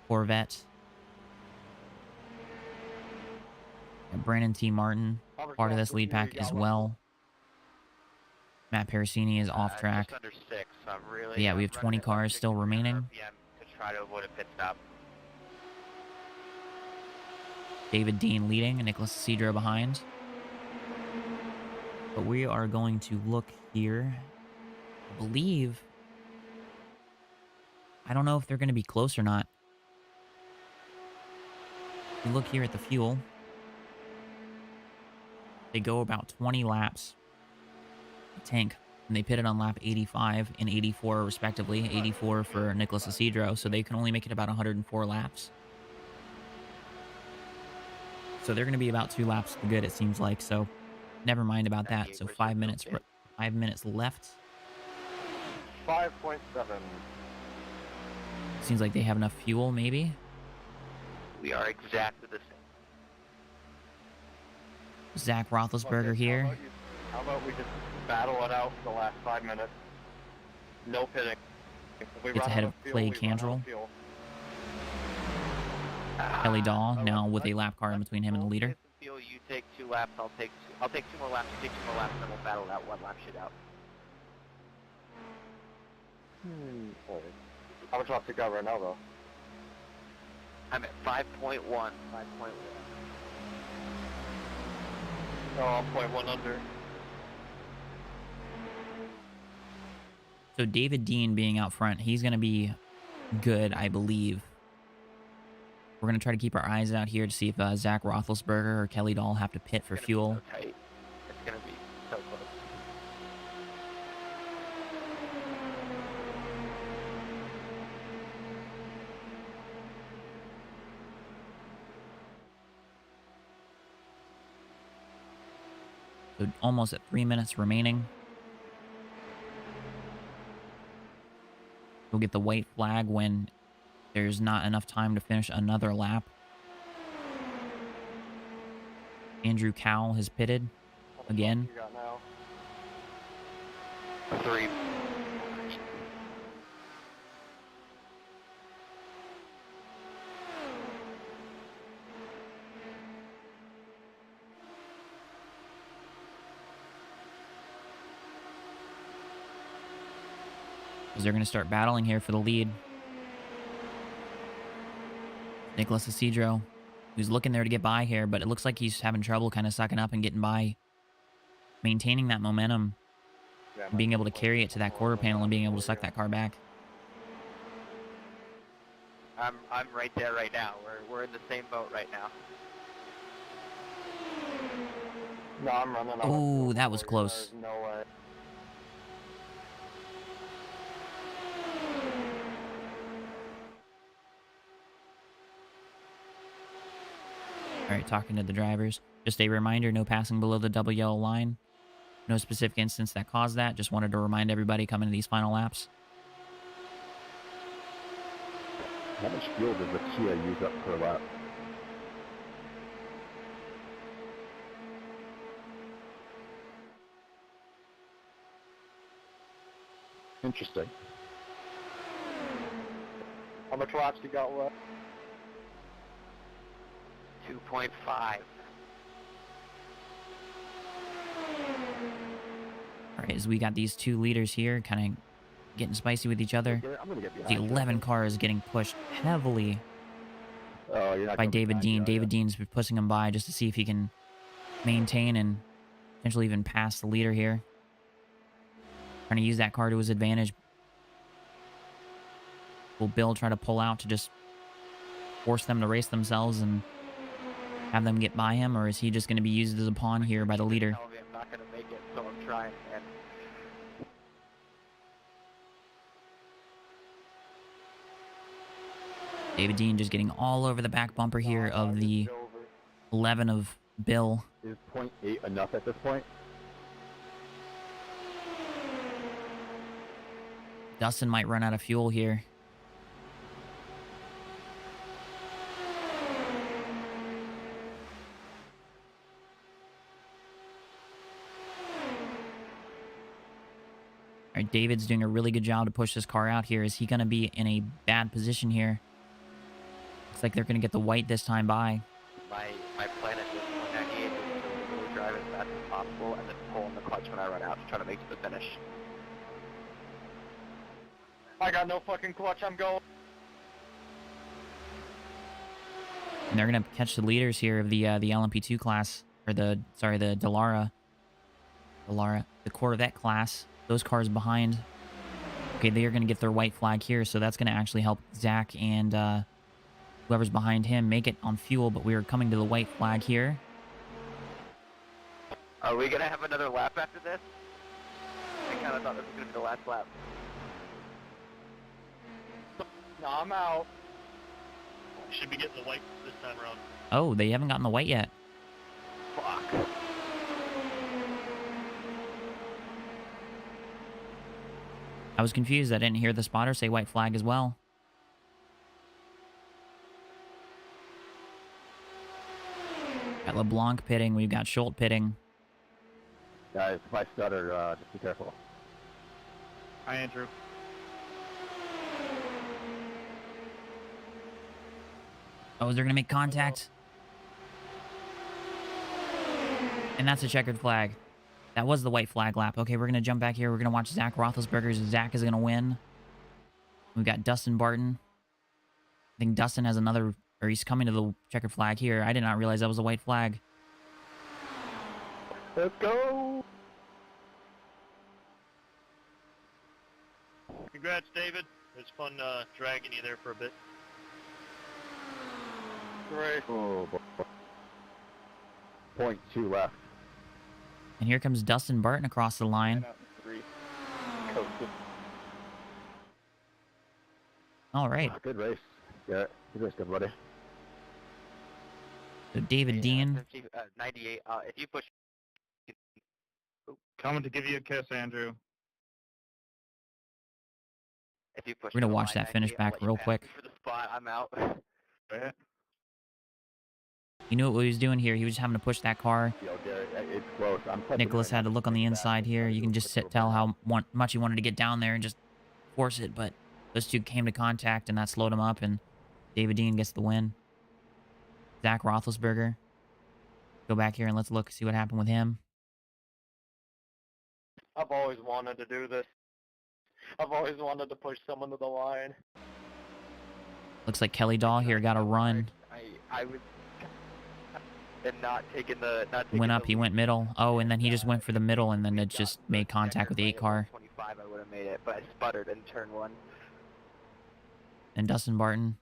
Corvette. Got Brandon T. Martin, part of this lead pack as well. Matt Parasini is off track. Just under 6. I'm really, But yeah, we have 20 cars still remaining. RPM to try to avoid a pit stop. David Dean leading, and Nicholas Isidro behind. But we are going to look here. I believe, I don't know if they're going to be close or not. If you look here at the fuel, they go about 20 laps tank, and they pitted on lap 85 and 84 respectively. 84 for Nicholas Isidro, so they can only make it about 104 laps. So they're going to be about 2 laps good, it seems like. So never mind about that. So 5 minutes, 5 minutes left. 5.7. Seems like they have enough fuel, maybe. We are exactly the same. Zach Roethlisberger here. How about we just battle it out for the last 5 minutes? No pitting. If we Gets run ahead out of fuel, Clay we run out Cantrell. fuel. Kelly Dahl now with a lap car in between him and the leader. You take 2 laps. I'll take 2 more laps. You take 2 more laps, and then we'll battle that 1 lap shit out. Sorry. How much left to go right now, though? I'm at 5.1. 5.1. Oh, I'm 0.1 under. So David Dean being out front, he's going to be good, I believe. We're going to try to keep our eyes out here to see if Zach Roethlisberger or Kelly Dahl have to pit for It's gonna fuel. be so tight. It's gonna be so close. So almost at 3 minutes remaining. We'll get the white flag when there's not enough time to finish another lap. Andrew Cowell has pitted How much again. You got now? 3. Because they're going to start battling here for the lead. Nicholas Isidro, who's looking there to get by here, but it looks like he's having trouble kind of sucking up and getting by. Maintaining that momentum, Yeah, and being able to carry it to that quarter panel and being able to suck that car back. I'm right there right now. We're in the same boat right now. No, I'm running out of Ooh, fuel that was for you. close. There's no way. All right, talking to the drivers. Just a reminder, no passing below the double yellow line. No specific instance that caused that. Just wanted to remind everybody coming to these final laps. How much fuel does the Kia use up per lap? Interesting. How much laps you got left? 2.5. All right, as we got these two leaders here kind of getting spicy with each other. I'm gonna get The behind you. 11 car is getting pushed heavily Oh, you're not by gonna be David behind Dean. you, are David ya? Dean's pushing him by just to see if he can maintain and potentially even pass the leader here. Trying to use that car to his advantage. Will Bill try to pull out to just force them to race themselves and have them get by him, or is he just going to be used as a pawn here by the leader? Tell me I'm not gonna make it, so I'm trying, man. David Dean just getting all over the back bumper here of the It's over. 11 of Bill. Is 0.8 enough at this point? Dustin might run out of fuel here. All right, David's doing a really good job to push this car out here. Is he going to be in a bad position here? Looks like they're going to get the white this time by. My plan at this point, 98, is to really drive as fast as possible and then pull in the clutch when I run out to try to make it to the finish. I got no fucking clutch. I'm going. And they're going to catch the leaders here of the LMP2 class, or the Dallara, the Corvette class. Those cars behind. Okay, they are going to get their white flag here, so that's going to actually help Zach and whoever's behind him make it on fuel, but we are coming to the white flag here. Are we gonna have another lap after this? I kind of thought this was gonna be the last lap. No, I'm out. Should be getting the white this time around. Oh, they haven't gotten the white yet. Fuck. I was confused. I didn't hear the spotter say white flag as well. Got LeBlanc pitting. We've got Schultz pitting. Guys, if I stutter, just be careful. Hi, Andrew. Oh, they're going to make contact. And that's a checkered flag. That was the white flag lap. Okay, we're going to jump back here. We're going to watch Zach Roethlisberger. Zach is going to win. We've got Dustin Barton. I think Dustin has another, or he's coming to the checkered flag here. I did not realize that was a white flag. Let's go! Congrats, David. It's fun dragging you there for a bit. Great. Oh, boy. 0.2 left. And here comes Dustin Barton across the line. 9 out of 3. Coasted. All right. Good race. Yeah, good race, good buddy. So David Dean. 98. If you push. Coming to give you a kiss, Andrew. If you push. We're gonna to the watch line, that finish 98, I'll back let you real pass quick. me for the spot. I'm out. Right. You knew what he was doing here. He was just having to push that car. Yo, Garrett, it's close. I'm touching Nicholas right had now. to look on the It's inside fast. here. Try to You do can a just quick little tell burnout. how much he wanted to get down there and just force it, but those two came to contact, and that slowed him up, and David Dean gets the win. Zach Roethlisberger. Go back here and let's look, see what happened with him. I've always wanted to do this. I've always wanted to push someone to the line. Looks like Kelly Dahl here got a run. I would. And not taking the. Not taking Went up, the he lead. went middle. Oh, and then he just went for the middle, and then We it got just the made contact with the 8 checkered car. right at 125, I would have made it, but I sputtered in turn 1. And Dustin Barton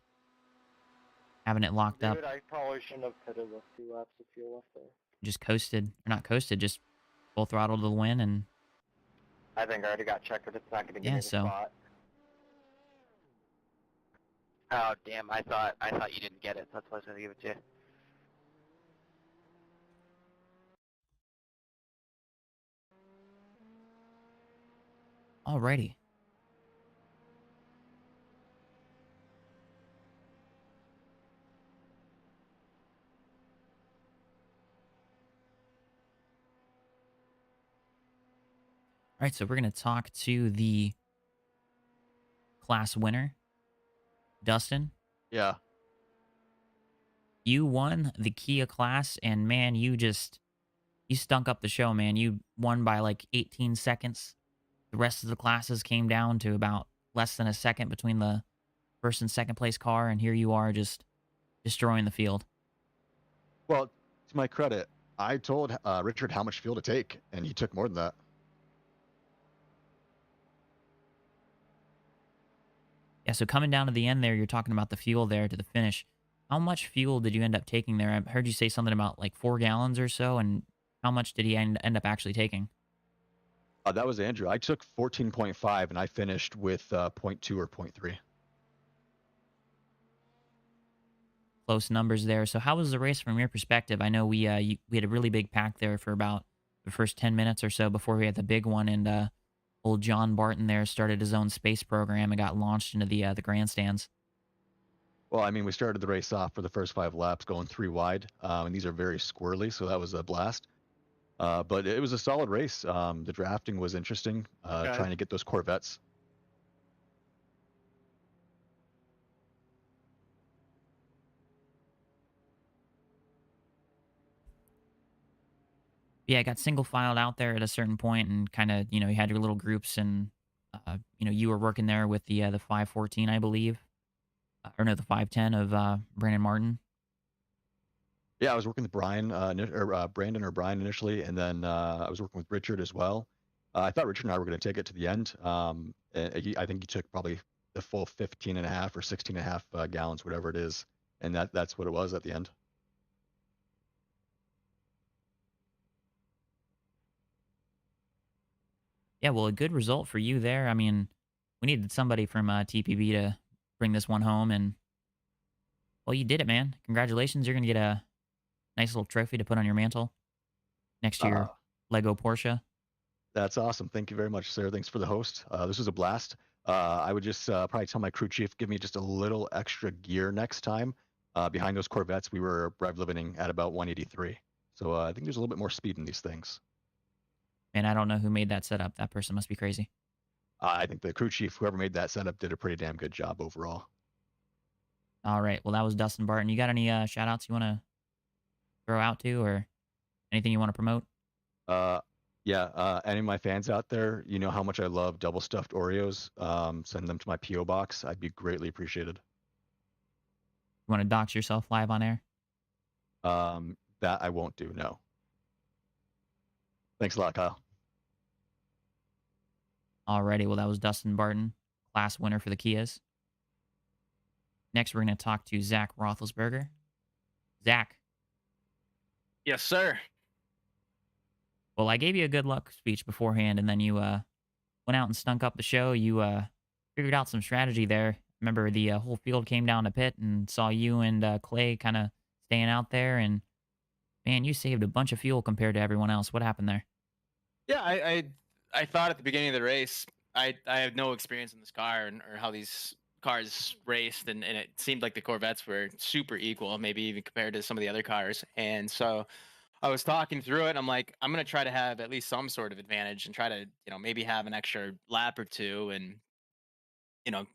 having it locked up. Dude, I probably shouldn't have pitted with 2 laps of fuel left there. Just coasted. Or not coasted, just full throttle to the win, and I think I already got checkered. It's not going to give Yeah, me the so- spot. Oh damn! I thought you didn't get it. That's why I was gonna give it to you. alrighty. All right, so we're going to talk to the class winner, Dustin. Yeah. You won the Kia class, and man, you stunk up the show, man. You won by like 18 seconds. The rest of the classes came down to about less than a second between the first and second place car, and here you are just destroying the field. Well, to my credit, I told Richard how much fuel to take, and he took more than that. Yeah, so coming down to the end there, you're talking about the fuel there to the finish. How much fuel did you end up taking there? I heard you say something about like 4 gallons or so, and how much did he end up actually taking? That was Andrew. I took 14.5, and I finished with 0.2 or 0.3. Close numbers there. So how was the race from your perspective? I know we had a really big pack there for about the first 10 minutes or so before we had the big one, and old John Barton there started his own space program and got launched into the grandstands. Well, I mean, we started the race off for the first 5 laps going 3 wide, and these are very squirrely, so that was a blast. But it was a solid race. The drafting was interesting, trying to get those Corvettes. Yeah, I got single filed out there at a certain point, and kind of, you had your little groups, and you were working there with the 514, I believe, or no, the 510 of Brandon Martin. Yeah, I was working with Brian, Brandon or Brian initially, and then I was working with Richard as well. I thought Richard and I were going to take it to the end. And I think he took probably the full 15.5 or 16.5 gallons, whatever it is, and that's what it was at the end. Yeah, well, a good result for you there. I mean, we needed somebody from TPB to bring this one home, and well, you did it, man. Congratulations. You're going to get a nice little trophy to put on your mantle next to your Lego Porsche. That's awesome. Thank you very much, sir. Thanks for the host. This was a blast. I would just probably tell my crew chief, give me just a little extra gear next time. Behind those Corvettes, we were rev limiting at about 183. So I think there's a little bit more speed in these things. And I don't know who made that setup. That person must be crazy. I think the crew chief, whoever made that setup, did a pretty damn good job overall. All right. Well, that was Dustin Barton. You got any shout outs you want to throw out to, or anything you want to promote? Yeah, any of my fans out there, you know how much I love double stuffed Oreos. Send them to my P.O. box. I'd be greatly appreciated. You want to dox yourself live on air? That I won't do, no. Thanks a lot, Kyle. Alrighty. Well, that was Dustin Barton, Multiclass winner for the Kias. Next, we're going to talk to Zach Roethlisberger. Zach, Yes, sir. well, I gave you a good luck speech beforehand, and then you went out and stunk up the show. You figured out some strategy there. Remember, the whole field came down to pit and saw you and Clay kind of staying out there, and man, you saved a bunch of fuel compared to everyone else. What happened there? Yeah, I thought at the beginning of the race, I have no experience in this car or how these cars raced, and it seemed like the Corvettes were super equal, maybe even compared to some of the other cars. And so I was talking through it. I'm like, I'm gonna try to have at least some sort of advantage and try to, maybe have an extra lap or two, and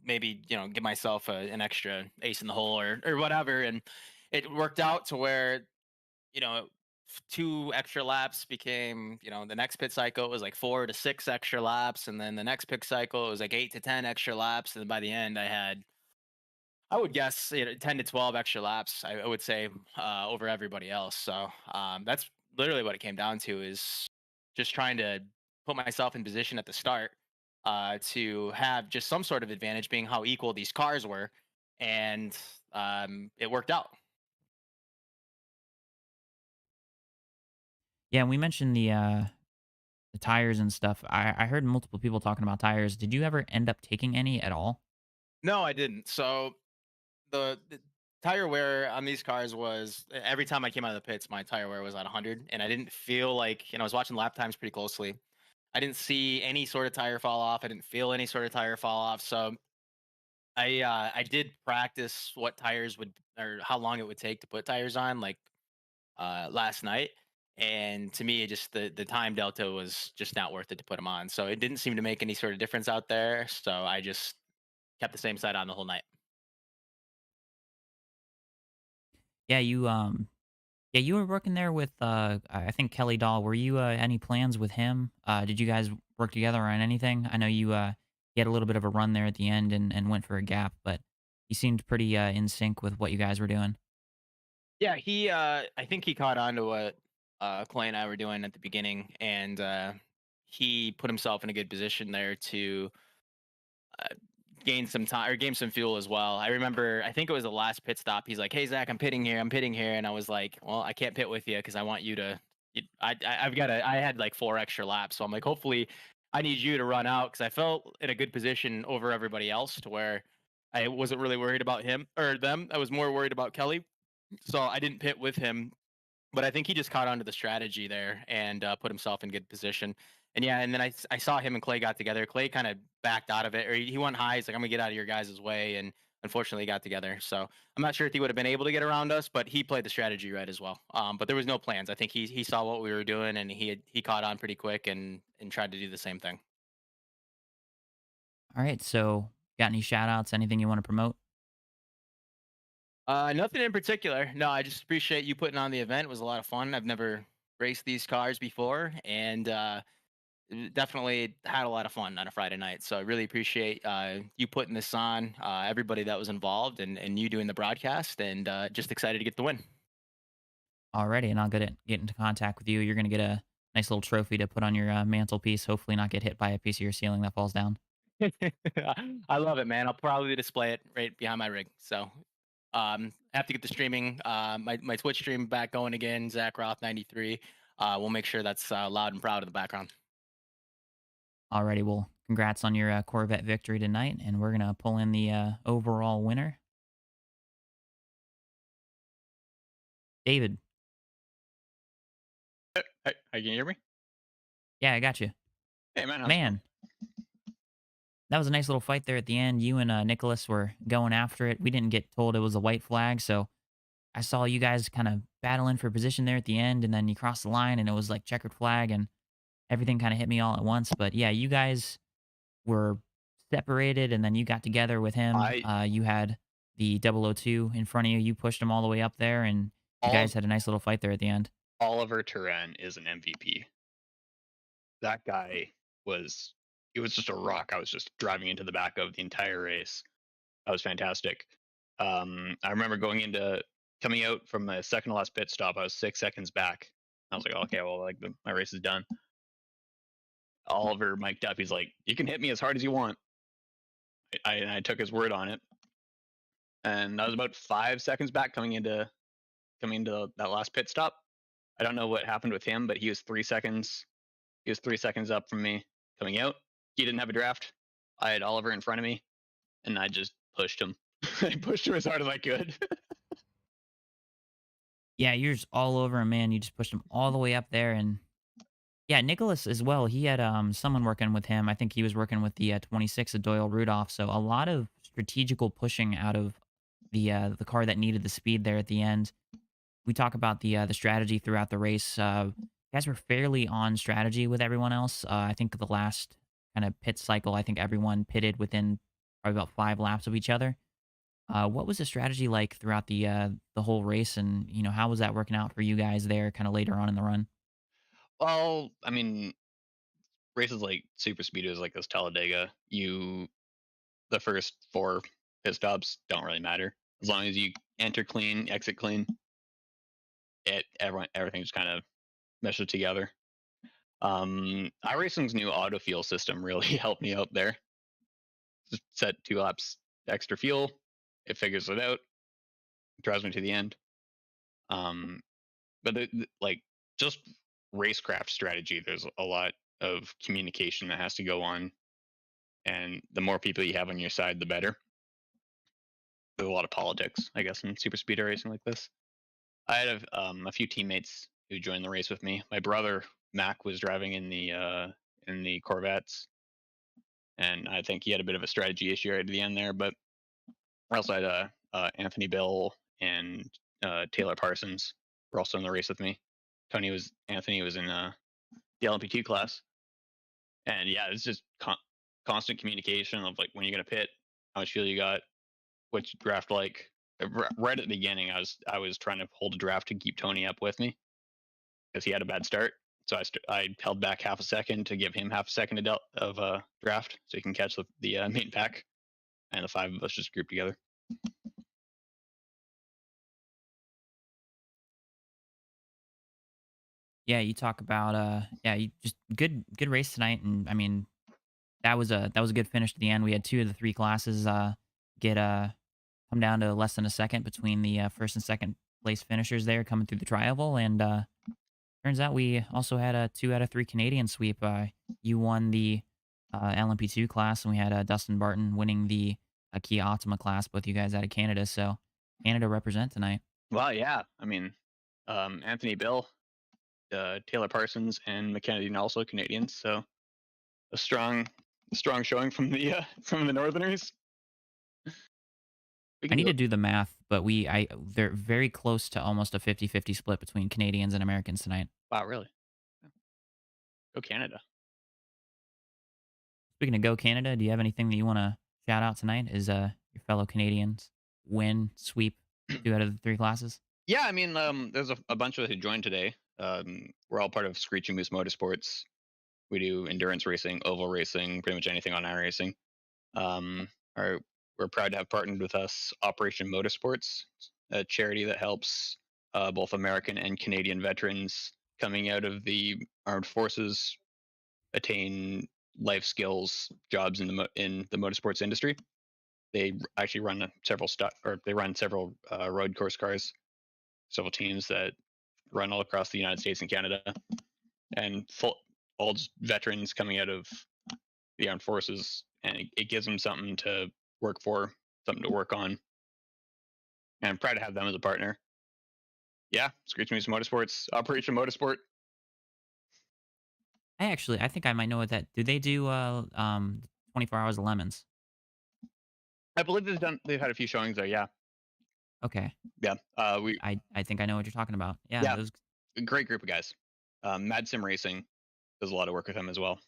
maybe give myself an extra ace in the hole or whatever. And it worked out to where you know, 2 extra laps became, the next pit cycle was like 4 to 6 extra laps. And then the next pit cycle it was like 8 to 10 extra laps. And then by the end, I had, I would guess, 10 to 12 extra laps, I would say, over everybody else. So that's literally what it came down to, is just trying to put myself in position at the start to have just some sort of advantage, being how equal these cars were. And it worked out. Yeah, and we mentioned the tires and stuff. I heard multiple people talking about tires. Did you ever end up taking any at all? No, I didn't. So the tire wear on these cars was, every time I came out of the pits, my tire wear was at 100, and I didn't feel like, I was watching lap times pretty closely. I didn't see any sort of tire fall off. I didn't feel any sort of tire fall off. So I did practice what tires would, or how long it would take to put tires on, like last night. And to me, it just the time delta was just not worth it to put them on. So it didn't seem to make any sort of difference out there. So I just kept the same side on the whole night. Yeah, you were working there with I think Kelly Dahl. Were you any plans with him? Did you guys work together on anything? I know you had a little bit of a run there at the end and went for a gap, but he seemed pretty in sync with what you guys were doing. Yeah, I think he caught on to what Clay and I were doing at the beginning, and he put himself in a good position there to uh, gain some time or gain some fuel as well. I remember, I think it was the last pit stop. He's like, "Hey Zach, I'm pitting here. I'm pitting here," and I was like, "Well, I can't pit with you because I want you to. I've got to. I had like 4 extra laps, so I'm like, hopefully, I need you to run out because I felt in a good position over everybody else to where I wasn't really worried about him or them. I was more worried about Kelly, so I didn't pit with him, but I think he just caught on to the strategy there and put himself in good position. And yeah, and then I saw him and Clay got together. Clay kind of backed out of it, or he went high. He's like, "I'm gonna get out of your guys' way," and unfortunately got together. So I'm not sure if he would have been able to get around us, but he played the strategy right as well. But there was no plans. I think he saw what we were doing, and he caught on pretty quick and tried to do the same thing. All right, so got any shout outs? Anything you want to promote? Nothing in particular. No, I just appreciate you putting on the event. It was a lot of fun. I've never raced these cars before, and definitely had a lot of fun on a Friday night. So I really appreciate you putting this on, everybody that was involved, and you doing the broadcast, and just excited to get the win. Alrighty, and I'll get into contact with you. You're gonna get a nice little trophy to put on your mantelpiece. Hopefully, not get hit by a piece of your ceiling that falls down. I love it, man. I'll probably display it right behind my rig. So have to get the streaming, my Twitch stream back going again. Zach Roth 93. We'll make sure that's loud and proud in the background. Alrighty, well, congrats on your Corvette victory tonight, and we're gonna pull in the overall winner, David. Hey, can you hear me? Yeah, I got you. Hey, man. Man, that was a nice little fight there at the end. You and Nicholas were going after it. We didn't get told it was a white flag, so I saw you guys kind of battling for position there at the end, and then you crossed the line, and it was like checkered flag, and everything kind of hit me all at once. But yeah, you guys were separated, and then you got together with him. You had the 002 in front of you. You pushed him all the way up there, and you guys had a nice little fight there at the end. Oliver Turan is an MVP. That guy he was just a rock. I was just driving into the back of the entire race. That was fantastic. I remember coming out from the second to last pit stop. I was 6 seconds back. I was like, okay, well, like my race is done. Oliver mic'd up. He's like, "You can hit me as hard as you want." I took his word on it, and I was about 5 seconds back coming into that last pit stop. I don't know what happened with him, but he was 3 seconds. He was 3 seconds up from me coming out. He didn't have a draft. I had Oliver in front of me, and I just pushed him. I pushed him as hard as I could. Yeah, you're just all over him, man. You just pushed him all the way up there, and yeah, Nicholas as well. He had someone working with him. I think he was working with the 26 of Doyle Rudolph. So a lot of strategical pushing out of the car that needed the speed there at the end. We talk about the strategy throughout the race. Guys were fairly on strategy with everyone else. I think the last kind of pit cycle, I think everyone pitted within probably about 5 laps of each other. What was the strategy like throughout the whole race, and how was that working out for you guys there, kind of later on in the run? Well, I mean, races like super speedways like this Talladega, the first 4 pit stops don't really matter as long as you enter clean, exit clean. Everything just kind of meshes together. iRacing's new auto fuel system really helped me out there. Just set 2 laps extra fuel, it figures it out, drives me to the end. But like just racecraft strategy, there's a lot of communication that has to go on, and the more people you have on your side, the better. There's a lot of politics, I guess, in super speed racing like this. I had a few teammates who joined the race with me. My brother Mac was driving in the Corvettes, and I think he had a bit of a strategy issue right at the end there. But I also had Anthony Bill and Taylor Parsons were also in the race with me. Anthony was in the LMP2 class, and yeah, it's just constant communication of like when you're gonna pit, how much fuel you got, what's your draft like. Right at the beginning, I was trying to hold a draft to keep Tony up with me because he had a bad start. So I held back half a second to give him half a second of draft so he can catch the main pack, and the 5 of us just grouped together. Yeah, you talk about you just good race tonight, and I mean that was a good finish to the end. We had 2 of the 3 classes get come down to less than a second between the first and second place finishers there coming through the tri-oval, and turns out we also had a 2 out of 3 Canadian sweep. You won the LMP2 class, and we had Dustin Barton winning the Kia Optima class. Both you guys out of Canada, so Canada represent tonight. Well, yeah, I mean, Anthony Bill, Taylor Parsons, and McKennedy and also Canadians, so a strong showing from the Northerners. I need to do the math, but they're very close to almost a 50-50 split between Canadians and Americans tonight. Wow, really? Go Canada. Speaking of Go Canada, do you have anything that you want to shout out tonight? Is your fellow Canadians sweep 2 out of the 3 classes? Yeah, I mean, there's a bunch of us who joined today. We're all part of Screeching Moose Motorsports. We do endurance racing, oval racing, pretty much anything on iRacing. We're proud to have partnered with us Operation Motorsports, a charity that helps both American and Canadian veterans coming out of the armed forces attain life skills jobs in the motorsports industry. They actually run several road course cars, several teams that run all across the United States and Canada, and all veterans coming out of the armed forces, and it gives them something to work for, something to work on. And I'm proud to have them as a partner. Yeah, Screeching Moose Motorsports, Operation Motorsport. I think I might know what that. Do they do 24 Hours of Lemons? I believe they've had a few showings there. Yeah. Okay. Yeah. I think I know what you're talking about. Yeah. Yeah. Those... A great group of guys. Mad Sim Racing does a lot of work with them as well.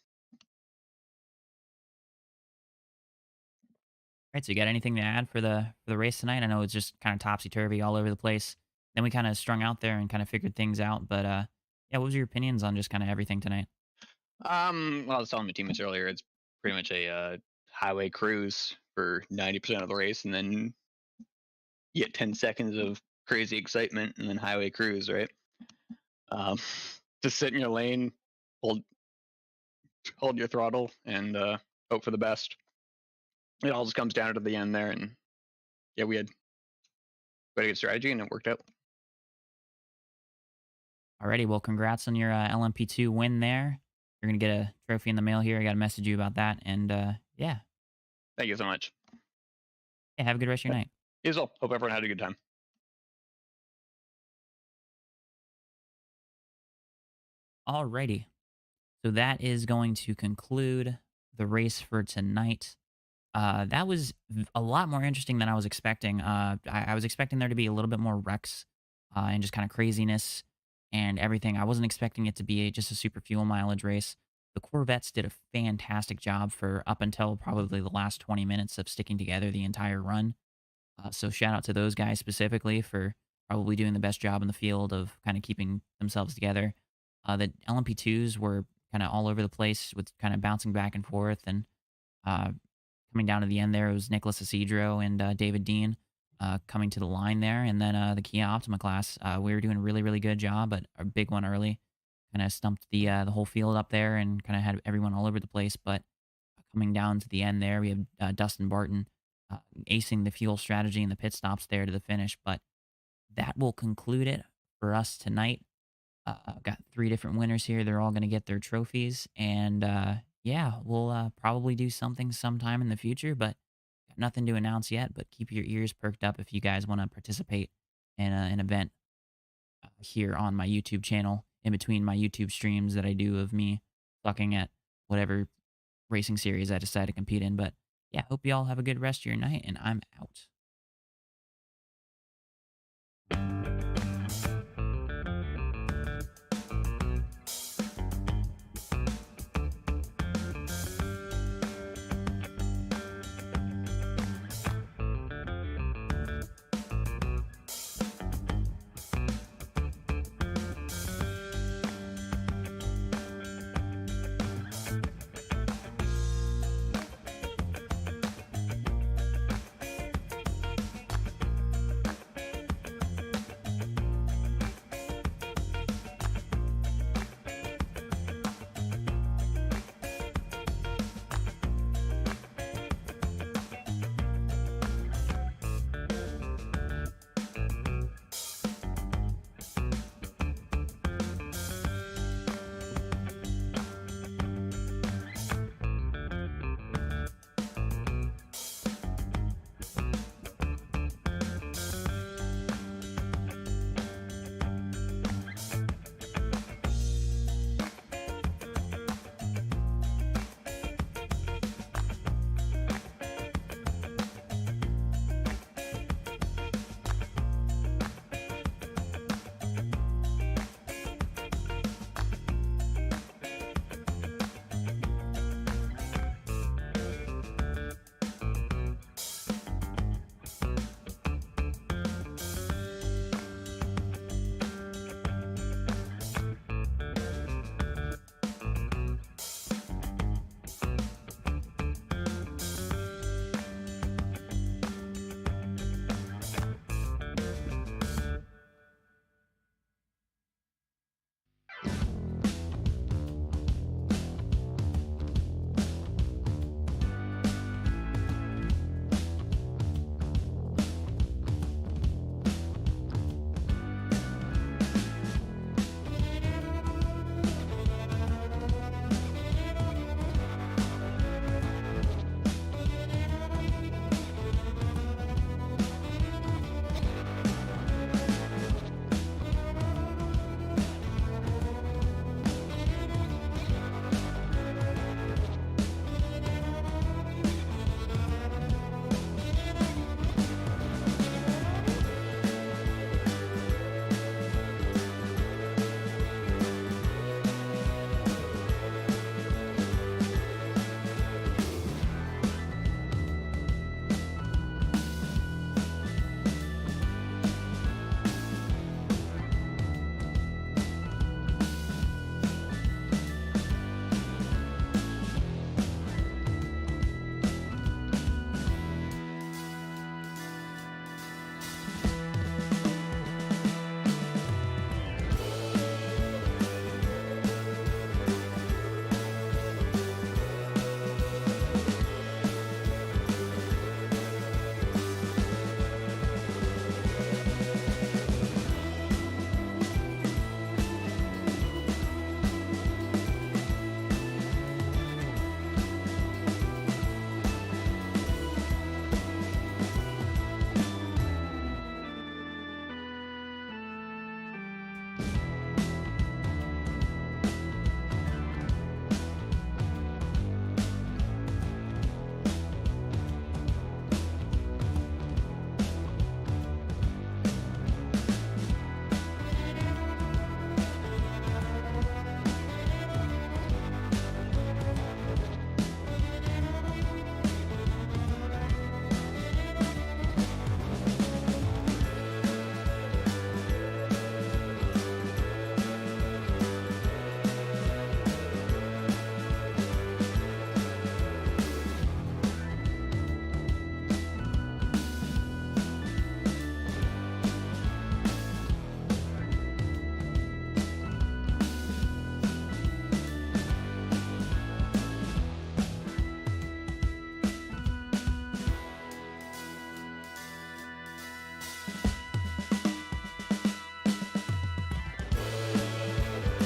All right, so you got anything to add for the race tonight? I know it's just kind of topsy turvy all over the place. Then we kind of strung out there and kind of figured things out. But yeah, what was your opinions on just kind of everything tonight? Well, I was telling my teammates earlier, it's pretty much a highway cruise for 90% of the race, and then you get 10 seconds of crazy excitement, and then highway cruise, right? Just sit in your lane, hold your throttle, and hope for the best. it all just comes down to the end there, and yeah, we had quite a good strategy, and it worked out. Alrighty, well, congrats on your LMP2 win there. You're gonna get a trophy in the mail here. I got to message you about that, and yeah, Thank you so much. yeah, have a good rest of your night. You as well. Hope everyone had a good time. Alrighty, so that is going to conclude the race for tonight. That was a lot more interesting than I was expecting. I was expecting there to be a little bit more wrecks and just kind of craziness and everything. I wasn't expecting it to be just a super fuel mileage race. The Corvettes did a fantastic job for up until probably the last 20 minutes of sticking together the entire run. So shout out to those guys specifically for probably doing the best job in the field of kind of keeping themselves together. The LMP2s were kind of all over the place with kind of bouncing back and forth and uh, coming down to the end there. It was Nicholas Isidro and David Dean coming to the line there. And then the Kia Optima class, we were doing a really, really good job, but a big one early. Kind of stumped the whole field up there and kind of had everyone all over the place. But coming down to the end there, we have Dustin Barton acing the fuel strategy and the pit stops there to the finish. But that will conclude it for us tonight. I've got 3 different winners here. They're all going to get their trophies. And yeah, we'll probably do something sometime in the future, but got nothing to announce yet. But keep your ears perked up if you guys want to participate in an event here on my YouTube channel in between my YouTube streams that I do of me looking at whatever racing series I decide to compete in. But yeah, hope you all have a good rest of your night, and I'm out.